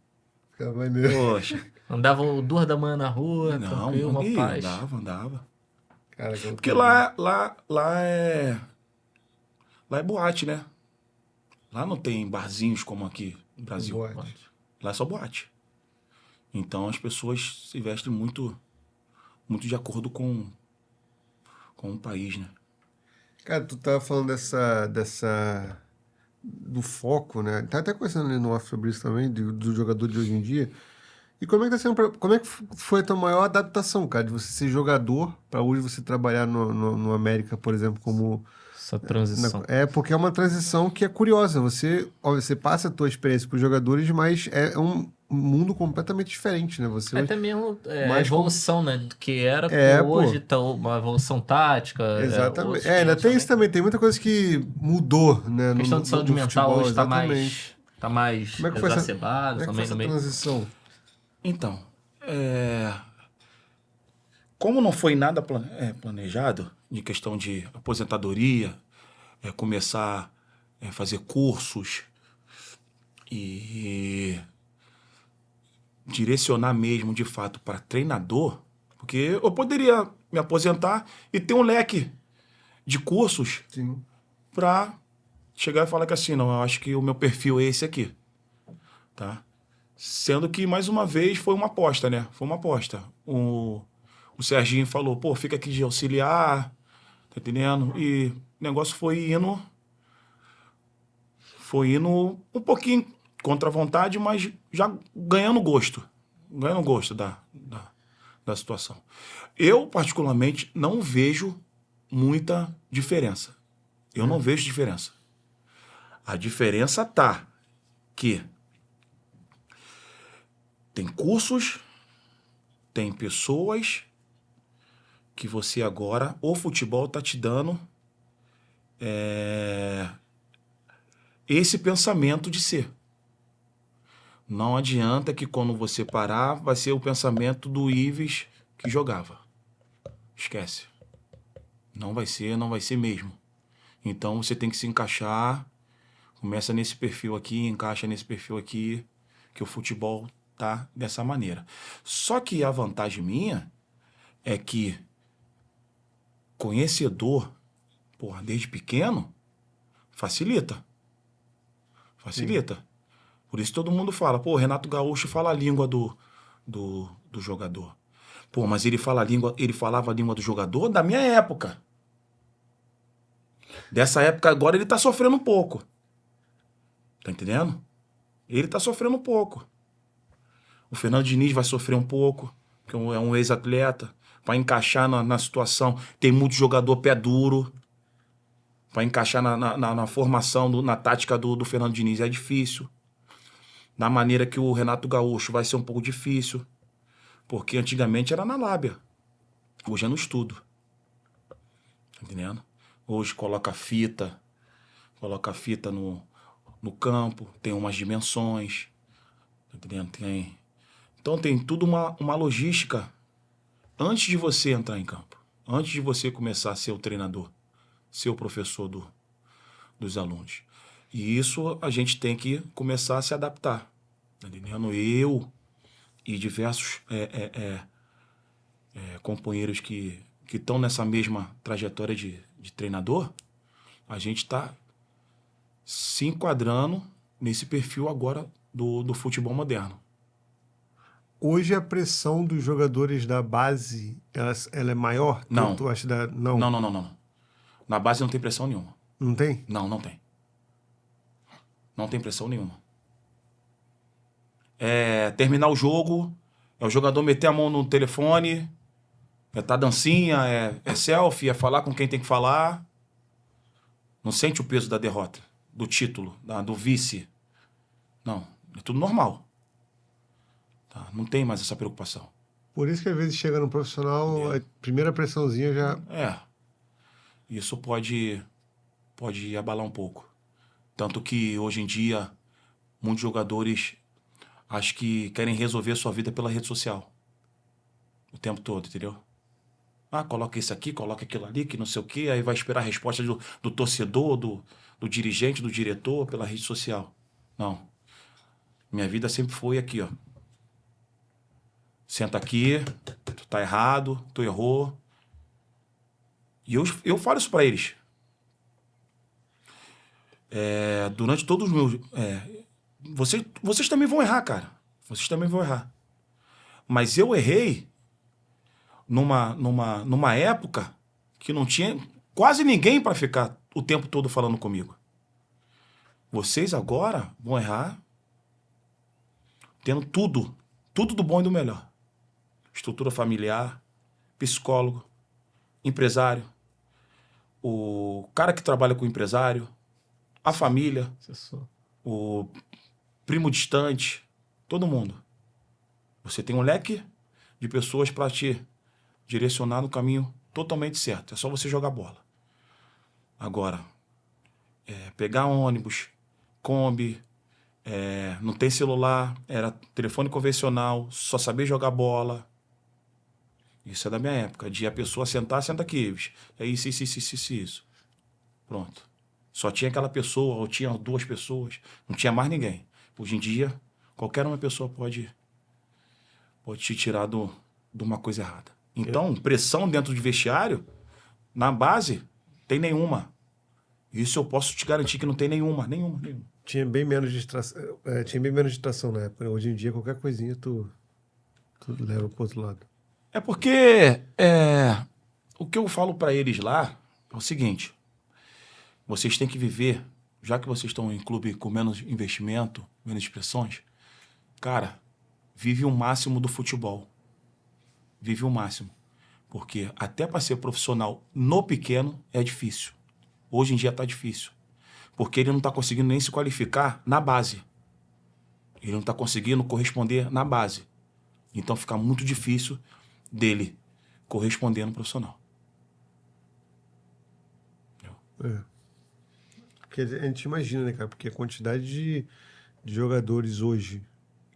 Ficava maneiro. Poxa. Andava 2 da manhã na rua, Não, tranquilo, uma paz. andava. Cara, porque lá é boate, né? Lá não tem barzinhos como aqui no Brasil. Boate. Lá é só boate. Então as pessoas se vestem muito de acordo com o país, né? Cara, tu tava falando do foco, né? Tá até conversando ali no off sobre isso também, do jogador de hoje em dia. E como é que como é que foi a tua maior adaptação, cara, de você ser jogador para hoje você trabalhar no América, por exemplo, como... Essa transição. Porque é uma transição que é curiosa. Você passa a tua experiência para os jogadores, mas é um mundo completamente diferente, né? Você Até mesmo a evolução, né? Do que era hoje, tá uma evolução tática. Exatamente. Ainda tem isso também. Tem muita coisa que mudou, né? A questão de saúde mental hoje tá mais como é que foi exacerbada também no meio. Transição? Então, como não foi nada planejado, de questão de aposentadoria, começar a fazer cursos e direcionar mesmo, de fato, para treinador, porque eu poderia me aposentar e ter um leque de cursos para chegar e falar que assim, não, eu acho que o meu perfil é esse aqui, tá? Sendo que, mais uma vez, foi uma aposta, né? Foi uma aposta. O Serginho falou, pô, fica aqui de auxiliar, tá entendendo? E o negócio foi indo um pouquinho contra a vontade, mas já ganhando gosto da situação. Eu, particularmente, não vejo muita diferença. Eu não vejo diferença. A diferença tá que tem cursos, tem pessoas que você agora, o futebol tá te dando esse pensamento de ser. Não adianta que quando você parar, vai ser o pensamento do Ives que jogava. Esquece. Não vai ser mesmo. Então você tem que se encaixar, começa nesse perfil aqui, encaixa nesse perfil aqui, que o futebol tá dessa maneira. Só que a vantagem minha é que conhecedor, porra, desde pequeno, facilita. Facilita. Sim. Por isso todo mundo fala, pô, Renato Gaúcho fala a língua do jogador. Pô, mas ele falava a língua do jogador da minha época. Dessa época agora ele tá sofrendo um pouco. Tá entendendo? Ele tá sofrendo um pouco. O Fernando Diniz vai sofrer um pouco, porque é um ex-atleta. Para encaixar na situação, tem muito jogador pé duro. Para encaixar na formação, na tática do Fernando Diniz é difícil. Da maneira que o Renato Gaúcho vai ser um pouco difícil. Porque antigamente era na lábia. Hoje é no estudo. Tá entendendo? Hoje coloca fita no campo, tem umas dimensões. Tá entendendo? Então tem tudo uma logística antes de você entrar em campo. Antes de você começar a ser o treinador, ser o professor dos alunos. E isso a gente tem que começar a se adaptar. Tá entendendo? Eu e diversos companheiros que estão nessa mesma trajetória de treinador, a gente está se enquadrando nesse perfil agora do futebol moderno. Hoje a pressão dos jogadores da base, ela é maior? Não. Tu acha Não. Não. Na base não tem pressão nenhuma. Não tem? Não tem. Não tem pressão nenhuma. Terminar o jogo, o jogador meter a mão no telefone, tá dancinha, selfie, falar com quem tem que falar. Não sente o peso da derrota, do título, do vice. Não, é tudo normal. Tá? Não tem mais essa preocupação. Por isso que às vezes chega no profissional, a primeira pressãozinha já... Isso pode abalar um pouco. Tanto que hoje em dia, muitos jogadores acho que querem resolver a sua vida pela rede social. O tempo todo, entendeu? Coloca isso aqui, coloca aquilo ali, que não sei o quê, aí vai esperar a resposta do torcedor, do dirigente, do diretor, pela rede social. Não. Minha vida sempre foi aqui, ó. Senta aqui, tu tá errado, tu errou. E eu falo isso pra eles. Durante todos os meus... vocês também vão errar, cara. Vocês também vão errar. Mas eu errei numa época que não tinha quase ninguém para ficar o tempo todo falando comigo. Vocês agora vão errar tendo tudo do bom e do melhor. Estrutura familiar, psicólogo, empresário, o cara que trabalha com o empresário, a família, o primo distante, todo mundo. Você tem um leque de pessoas para te direcionar no caminho totalmente certo. É só você jogar bola. Agora, pegar ônibus, Kombi, não tem celular, era telefone convencional, só saber jogar bola. Isso é da minha época. De a pessoa sentar, senta aqui. É isso. Pronto. Só tinha aquela pessoa, ou tinha 2 pessoas. Não tinha mais ninguém. Hoje em dia, qualquer uma pessoa pode te tirar de uma coisa errada. Então, pressão dentro de vestiário, na base, tem nenhuma. Isso eu posso te garantir que não tem nenhuma. Tinha bem menos distração na época. Hoje em dia, qualquer coisinha tu leva pro outro lado. É porque o que eu falo para eles lá é o seguinte: vocês têm que viver, já que vocês estão em clube com menos investimento, menos pressões, cara, vive o máximo do futebol. Vive o máximo. Porque até para ser profissional no pequeno é difícil. Hoje em dia tá difícil. Porque ele não tá conseguindo nem se qualificar na base. Ele não tá conseguindo corresponder na base. Então fica muito difícil dele corresponder no profissional. Porque a gente imagina, né, cara? Porque a quantidade de jogadores hoje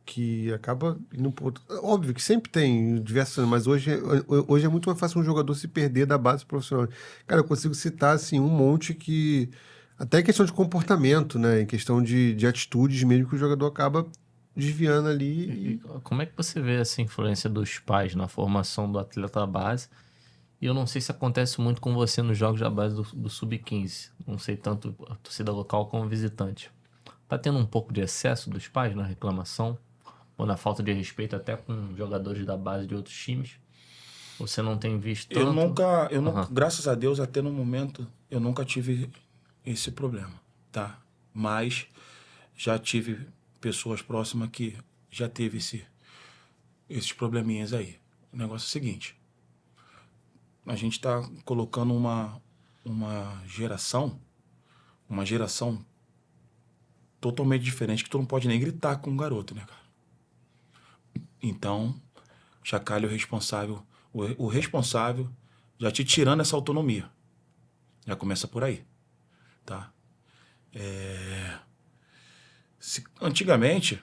que acaba indo pro outro... Óbvio que sempre tem diversas, mas hoje é muito mais fácil um jogador se perder da base profissional. Cara, eu consigo citar, assim, um monte que... Até em questão de comportamento, né? Em questão de atitudes mesmo, que o jogador acaba desviando ali. Como é que você vê essa influência dos pais na formação do atleta da base? E eu não sei se acontece muito com você nos jogos da base do Sub-15. Não sei tanto a torcida local como visitante. Tá tendo um pouco de excesso dos pais na reclamação? Ou na falta de respeito até com jogadores da base de outros times? Você não tem visto tanto? Eu nunca, graças a Deus, até no momento, eu nunca tive esse problema, tá? Mas já tive pessoas próximas que já teve esses probleminhas aí. O negócio é o seguinte: a gente tá colocando uma geração totalmente diferente, que tu não pode nem gritar com um garoto, né, cara? Então, já calha o responsável já te tirando essa autonomia. Já começa por aí, tá? Antigamente,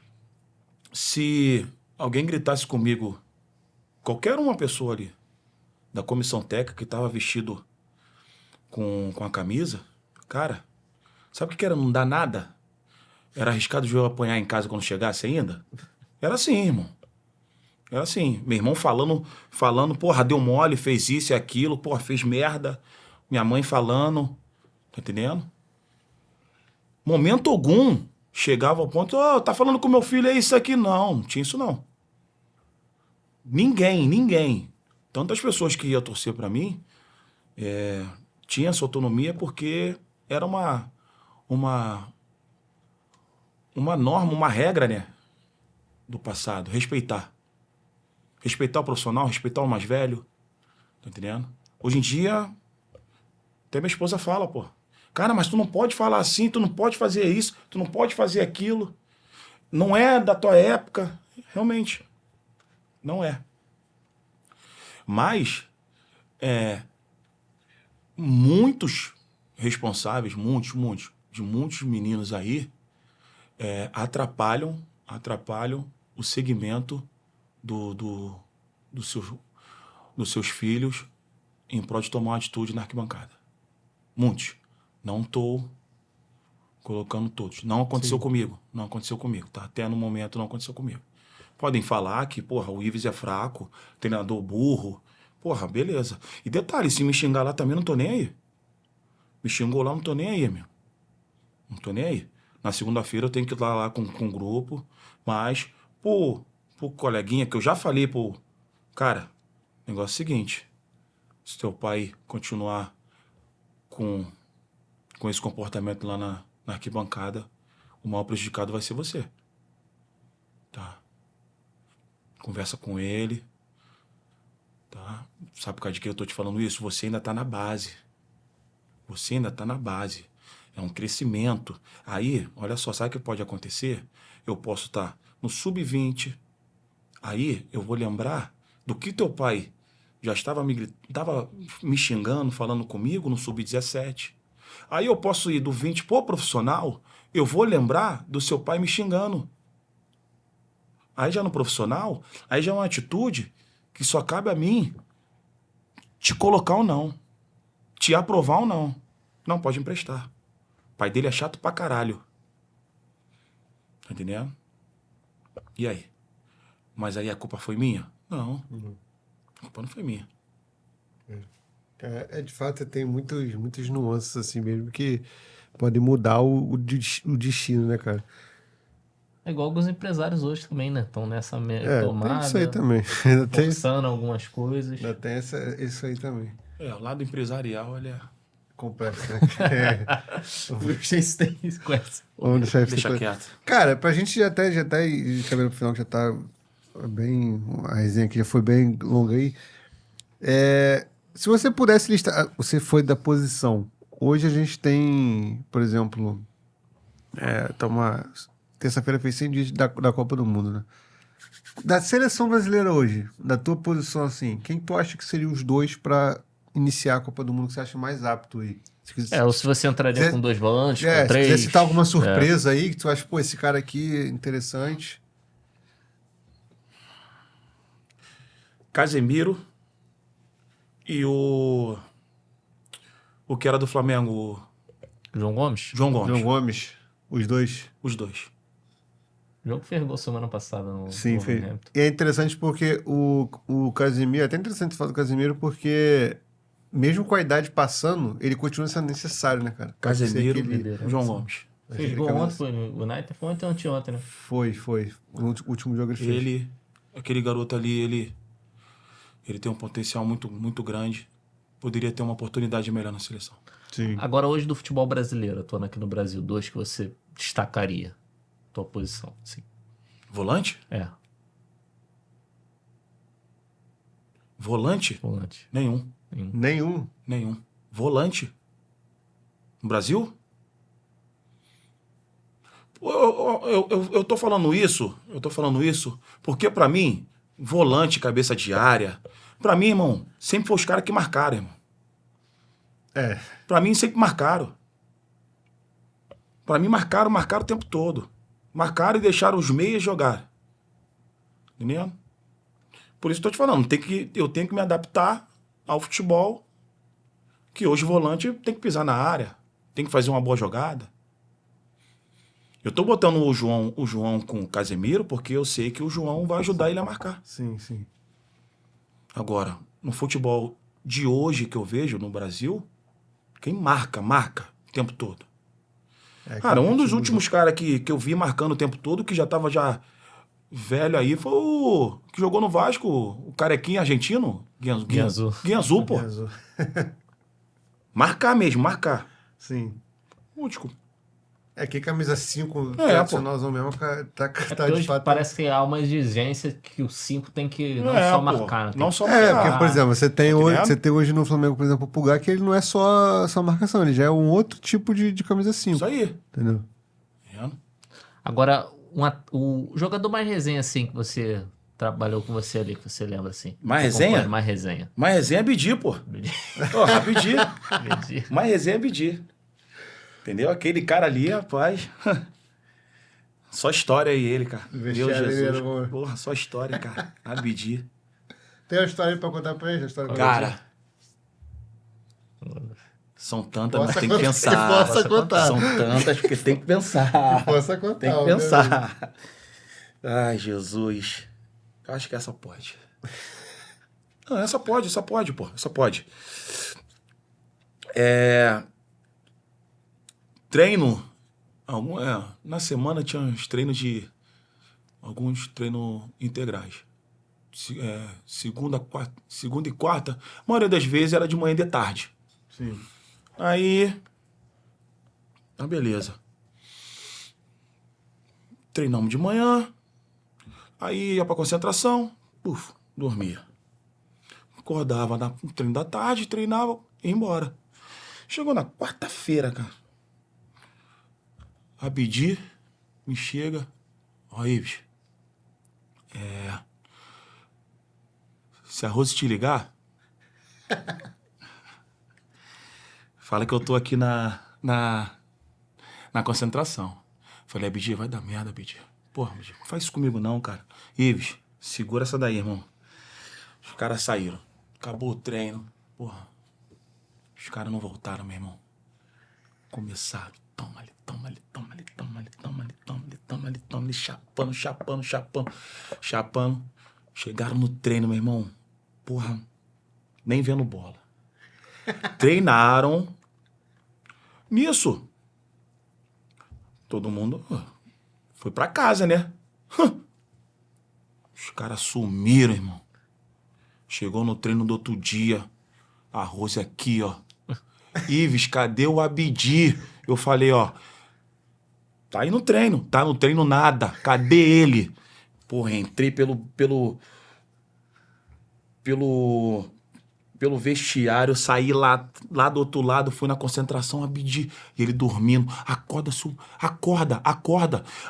se alguém gritasse comigo, qualquer uma pessoa ali da comissão técnica que estava vestido com a camisa, cara, sabe o que era não dar nada? Era arriscado de eu apanhar em casa quando chegasse ainda? Era assim, irmão. Era assim. Meu irmão falando, porra, deu mole, fez isso e aquilo, porra, fez merda. Minha mãe falando, tá entendendo? Momento algum chegava ao ponto, tá falando com meu filho, é isso aqui? Não tinha isso não. Ninguém. Tantas pessoas que iam torcer pra mim, tinha essa autonomia porque era uma norma, uma regra, né, do passado. Respeitar o profissional, respeitar o mais velho, tá entendendo? Hoje em dia, até minha esposa fala, pô, Cara, mas tu não pode falar assim, tu não pode fazer isso, tu não pode fazer aquilo. Não é da tua época. Realmente, não é. Mas, muitos responsáveis, de muitos meninos aí, atrapalham o segmento dos seus filhos em prol de tomar uma atitude na arquibancada. Muitos. Não estou colocando todos. Não aconteceu comigo. Não aconteceu comigo. Tá? Até no momento não aconteceu comigo. Podem falar que, porra, o Ives é fraco, treinador burro. Porra, beleza. E detalhe, se me xingar lá também, não tô nem aí. Me xingou lá, não tô nem aí, meu. Não tô nem aí. Na segunda-feira eu tenho que ir lá com o grupo, mas, pro coleguinha, que eu já falei, cara, negócio é o seguinte, se teu pai continuar com esse comportamento lá na arquibancada, o maior prejudicado vai ser você. Tá? Conversa com ele, tá? Sabe por causa de que eu tô te falando isso? Você ainda tá na base. Você ainda tá na base. É um crescimento. Aí, olha só, sabe o que pode acontecer? Eu posso estar no sub-20. Aí, eu vou lembrar do que teu pai já estava me xingando, falando comigo no sub-17. Aí eu posso ir do 20 pro profissional, eu vou lembrar do seu pai me xingando. Aí já no profissional, aí já é uma atitude que só cabe a mim te colocar ou não. Te aprovar ou não. Não pode emprestar. O pai dele é chato pra caralho. Tá entendendo? E aí? Mas aí a culpa foi minha? Não. A culpa não foi minha. De fato, tem muitas nuances assim mesmo que podem mudar o destino, né, cara? É igual alguns empresários hoje também, né? Estão nessa tomada. Tem isso aí também. Forçando algumas coisas. Ainda tem isso aí também. O lado empresarial, olha... Complexo, né? Vocês têm isso com essa. Deixa quieto. Cara, pra gente já tá ir cabelo pro final, que já tá bem... A resenha aqui já foi bem longa aí. Se você pudesse listar... Você foi da posição. Hoje a gente tem, por exemplo... Terça-feira fez 100 dias da Copa do Mundo, né? Da seleção brasileira hoje, da tua posição assim, quem tu acha que seriam os dois pra iniciar a Copa do Mundo que você acha mais apto aí? Ou se você entraria com 2 volantes, com 3. Se quiser citar alguma surpresa aí, que tu acha, pô, esse cara aqui é interessante. Casemiro e o que era do Flamengo, João Gomes? João Gomes. Os dois. Os dois. O jogo fez gol semana passada no Sim, fez. E é interessante porque o Casemiro, é até interessante falar do Casemiro, porque mesmo com a idade passando, ele continua sendo necessário, né, cara? Casemiro e João Gomes. Fez gol ontem, foi no United, foi ontem ou anteontem, né? Foi. No último jogo ele fez. Aquele garoto ali, ele tem um potencial muito, muito grande. Poderia ter uma oportunidade melhor na seleção. Sim. Agora, hoje do futebol brasileiro, atuando aqui no Brasil, 2 que você destacaria. Tua posição, sim. Volante? Volante? Nenhum. Volante? No Brasil? Eu tô falando isso porque pra mim, volante, cabeça de área, pra mim, irmão, sempre foi os caras que marcaram, irmão. Pra mim, sempre marcaram. Pra mim, marcaram o tempo todo. Marcaram e deixaram os meias jogar. Entendeu? Por isso estou te falando, eu tenho que me adaptar ao futebol, que hoje o volante tem que pisar na área, tem que fazer uma boa jogada. Eu estou botando o João com o Casemiro porque eu sei que o João vai ajudar ele a marcar. Sim. Agora, no futebol de hoje que eu vejo no Brasil, quem marca o tempo todo. Cara, um dos últimos caras que eu vi marcando o tempo todo, que já tava velho aí, foi o que jogou no Vasco, o carequinho argentino, Guianzu, pô. Marcar mesmo, marcar. Sim. Último. É que camisa 5 tradicionalzão mesmo tá de fato. Parece que há uma exigência que o 5 tem que não só marcar. Né? Não só marcar. Porque, por exemplo, você tem hoje no Flamengo, por exemplo, o Pulgar, que ele não é só marcação, ele já é um outro tipo de camisa 5. Isso aí. Entendeu? Agora, o jogador mais resenha, assim, que você trabalhou com você ali, que você lembra, assim. Mais resenha? Mais resenha. Mais resenha é Bidi, pô. Bidi. Mais resenha é Bidi. Entendeu? Aquele cara ali, rapaz. Só história aí, ele, cara. Meu Jesus. Porra, só história, cara. Abidi. Tem uma história aí pra contar pra ele? Cara. São tantas, mas tem que pensar. Possa contar. São tantas porque tem que pensar. Possa contar. Tem que pensar. Ai, Jesus. Eu acho que essa pode. Não, essa pode, pô. Essa pode. Treino. Na semana tinha uns treinos alguns treinos integrais. Segunda e quarta. A maioria das vezes era de manhã e de tarde. Sim. Aí. Beleza. Treinamos de manhã. Aí ia pra concentração. Dormia. Acordava no treino da tarde, treinava e ia embora. Chegou na quarta-feira, cara. Abidi me chega. Ó, Ives. Se a Rose te ligar, fala que eu tô aqui na concentração. Falei, Abidi, vai dar merda, Abidi. Porra, Abidi, não faz isso comigo não, cara. Ives, segura essa daí, irmão. Os caras saíram. Acabou o treino. Porra. Os caras não voltaram, meu irmão. Começaram. Toma-lhe. Chapando. Chegaram no treino, meu irmão. Porra. Nem vendo bola. Treinaram. Nisso. Todo mundo foi pra casa, né? Os caras sumiram, irmão. Chegou no treino do outro dia. A Rose aqui, ó. Ives, cadê o Abidi? Eu falei, ó. Tá aí no treino. Tá no treino nada. Cadê ele? Porra, entrei pelo vestiário, saí lá do outro lado, fui na concentração, Abidi. E ele dormindo. Acorda.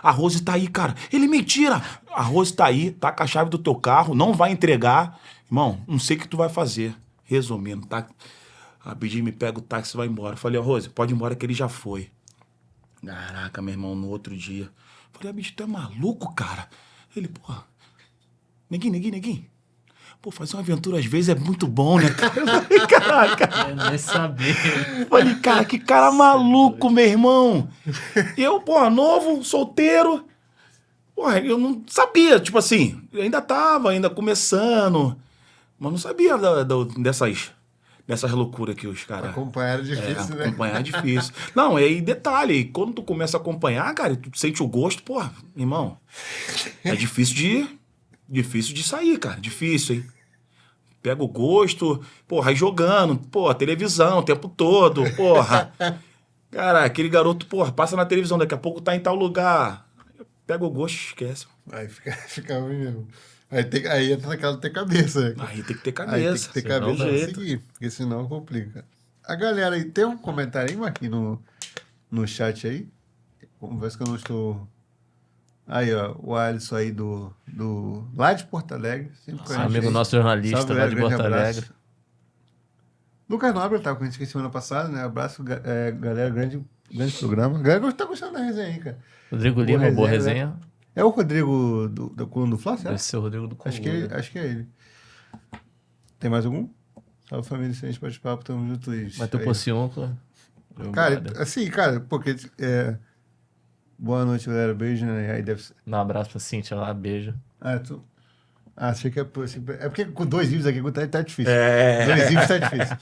A Rose tá aí, cara. Ele, mentira. A Rose tá aí, tá com a chave do teu carro, não vai entregar. Irmão, não sei o que tu vai fazer. Resumindo, tá? Abidi me pega o táxi e vai embora. Falei, ó, Rose, pode ir embora que ele já foi. Caraca, meu irmão, no outro dia. Falei, Abidi, tu é maluco, cara? Ele, porra, neguinho. Pô, fazer uma aventura às vezes é muito bom, né, cara? Eu falei, caraca. Eu nem sabia. Falei, cara, que cara maluco, meu irmão. Eu, porra, novo, solteiro. Porra, eu não sabia, tipo assim, ainda começando. Mas não sabia dessas loucuras que os caras... Acompanhar é difícil, né? Acompanhar é difícil. Não, e aí, detalhe, quando tu começa a acompanhar, cara, tu sente o gosto, porra, irmão, é difícil de sair, cara, difícil, hein? Pega o gosto, porra, aí jogando, porra, televisão o tempo todo, porra. Cara, aquele garoto, porra, passa na televisão, daqui a pouco tá em tal lugar. Pega o gosto, esquece. Aí fica ruim mesmo. Aí entra naquela ter cabeça. Aí tem que ter cabeça. Aí tem que ter cabeça pra seguir, porque senão complica. A galera aí, tem um comentário aí, Marquinhos, no chat aí? Vamos ver se eu não estou... Aí, ó, o Alisson aí lá de Porto Alegre. Amigo nosso jornalista lá de Porto Alegre. Lucas Nobre estava com a gente semana passada, né? Abraço, galera, grande programa. A galera tá gostando da resenha aí, cara. Rodrigo Lima, boa resenha. Né? É o Rodrigo do Coluna do Fla, certo? Deve ser o Rodrigo do Coluna. Acho que é ele. Tem mais algum? Salve família, se a gente pode papo, tamo junto aí. Vai ter o Pociúncula. Cara, assim, cara, porque... Boa noite, galera. Beijo, né? Aí deve ser... Um abraço pra Cíntia lá, beijo. Achei que é possível. É porque com 2 livros aqui tá difícil. 2 É. livros tá difícil.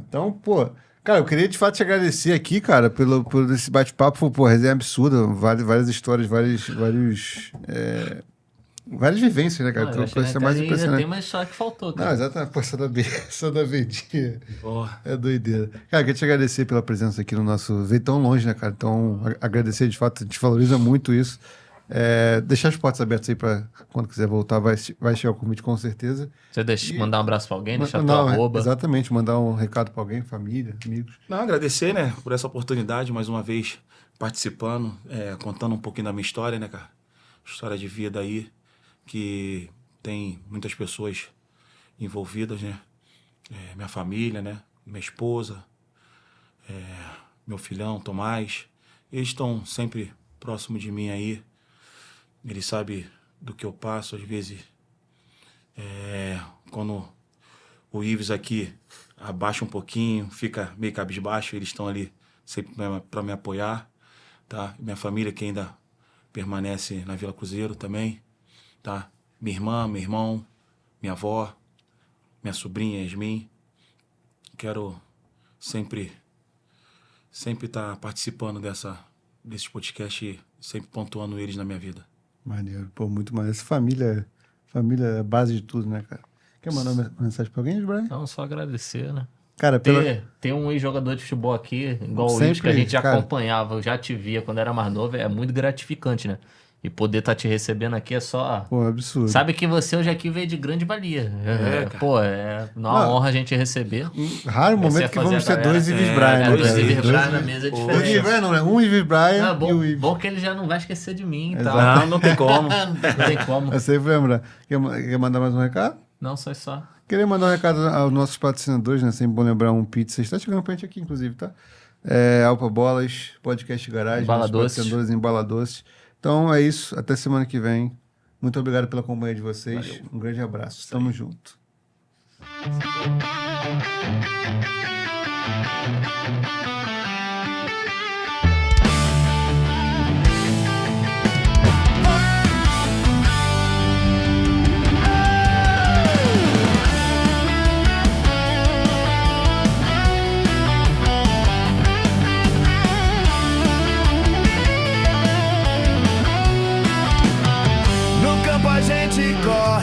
Então, pô... Cara, eu queria de fato te agradecer aqui, cara, por esse bate-papo. Pô, resenha absurda. Várias histórias, vários várias vivências, né, cara? Não, Isso é mais impressionante. Tem, mas só que faltou, cara. Não, exatamente. Pô, essa da Vedinha Oh. é doideira. Cara, queria te agradecer pela presença aqui no nosso... Veio tão longe, né, cara? Então, agradecer, de fato, a gente valoriza muito isso. Deixar as portas abertas aí para quando quiser voltar, vai chegar o convite com certeza. Você mandar um abraço pra alguém, deixar não, tua arroba. Exatamente, mandar um recado para alguém, família, amigos. Não, agradecer, né, por essa oportunidade, mais uma vez participando, contando um pouquinho da minha história, né, cara? História de vida aí, que tem muitas pessoas envolvidas, né? Minha família, né? Minha esposa, meu filhão, Tomás. Eles estão sempre próximo de mim aí. Eles sabem do que eu passo, às vezes, quando o Ives aqui abaixa um pouquinho, fica meio cabisbaixo, eles estão ali sempre para me apoiar, tá? Minha família que ainda permanece na Vila Cruzeiro também, tá? Minha irmã, meu irmão, minha avó, minha sobrinha Yasmin. Quero sempre estar participando desse podcast e sempre pontuando eles na minha vida. Maneiro, pô, muito maneiro. Essa família é a base de tudo, né, cara? Quer mandar uma mensagem pra alguém, Brian? Não, só agradecer, né? Cara, ter um ex-jogador de futebol aqui, igual o Ives, que a gente já acompanhava, eu já te via quando era mais novo, é muito gratificante, né? E poder estar te recebendo aqui é só... Pô, absurdo. Sabe que você hoje aqui veio de grande valia. Pô, é uma honra a gente receber. Raro momento que vamos ter dois Ives Brian. Dois Ives Brian na mesa é diferente. Dois Ives Brian não, né? Um Ives Brian e o Ives. Bom que ele já não vai esquecer de mim e tal. Não tem como. Não tem como. Eu sempre lembro. Quer mandar mais um recado? Não, só. Queria mandar um recado aos nossos patrocinadores, né? Sempre bom lembrar um pizza. Está chegando pra gente aqui, inclusive, tá? Alpa Bolas, Podcast Garagem, Embala nossos patrocinadores Embala Doces. Então é isso. Até semana que vem. Muito obrigado pela companhia de vocês. Valeu. Um grande abraço. Tamo junto. A gente corre.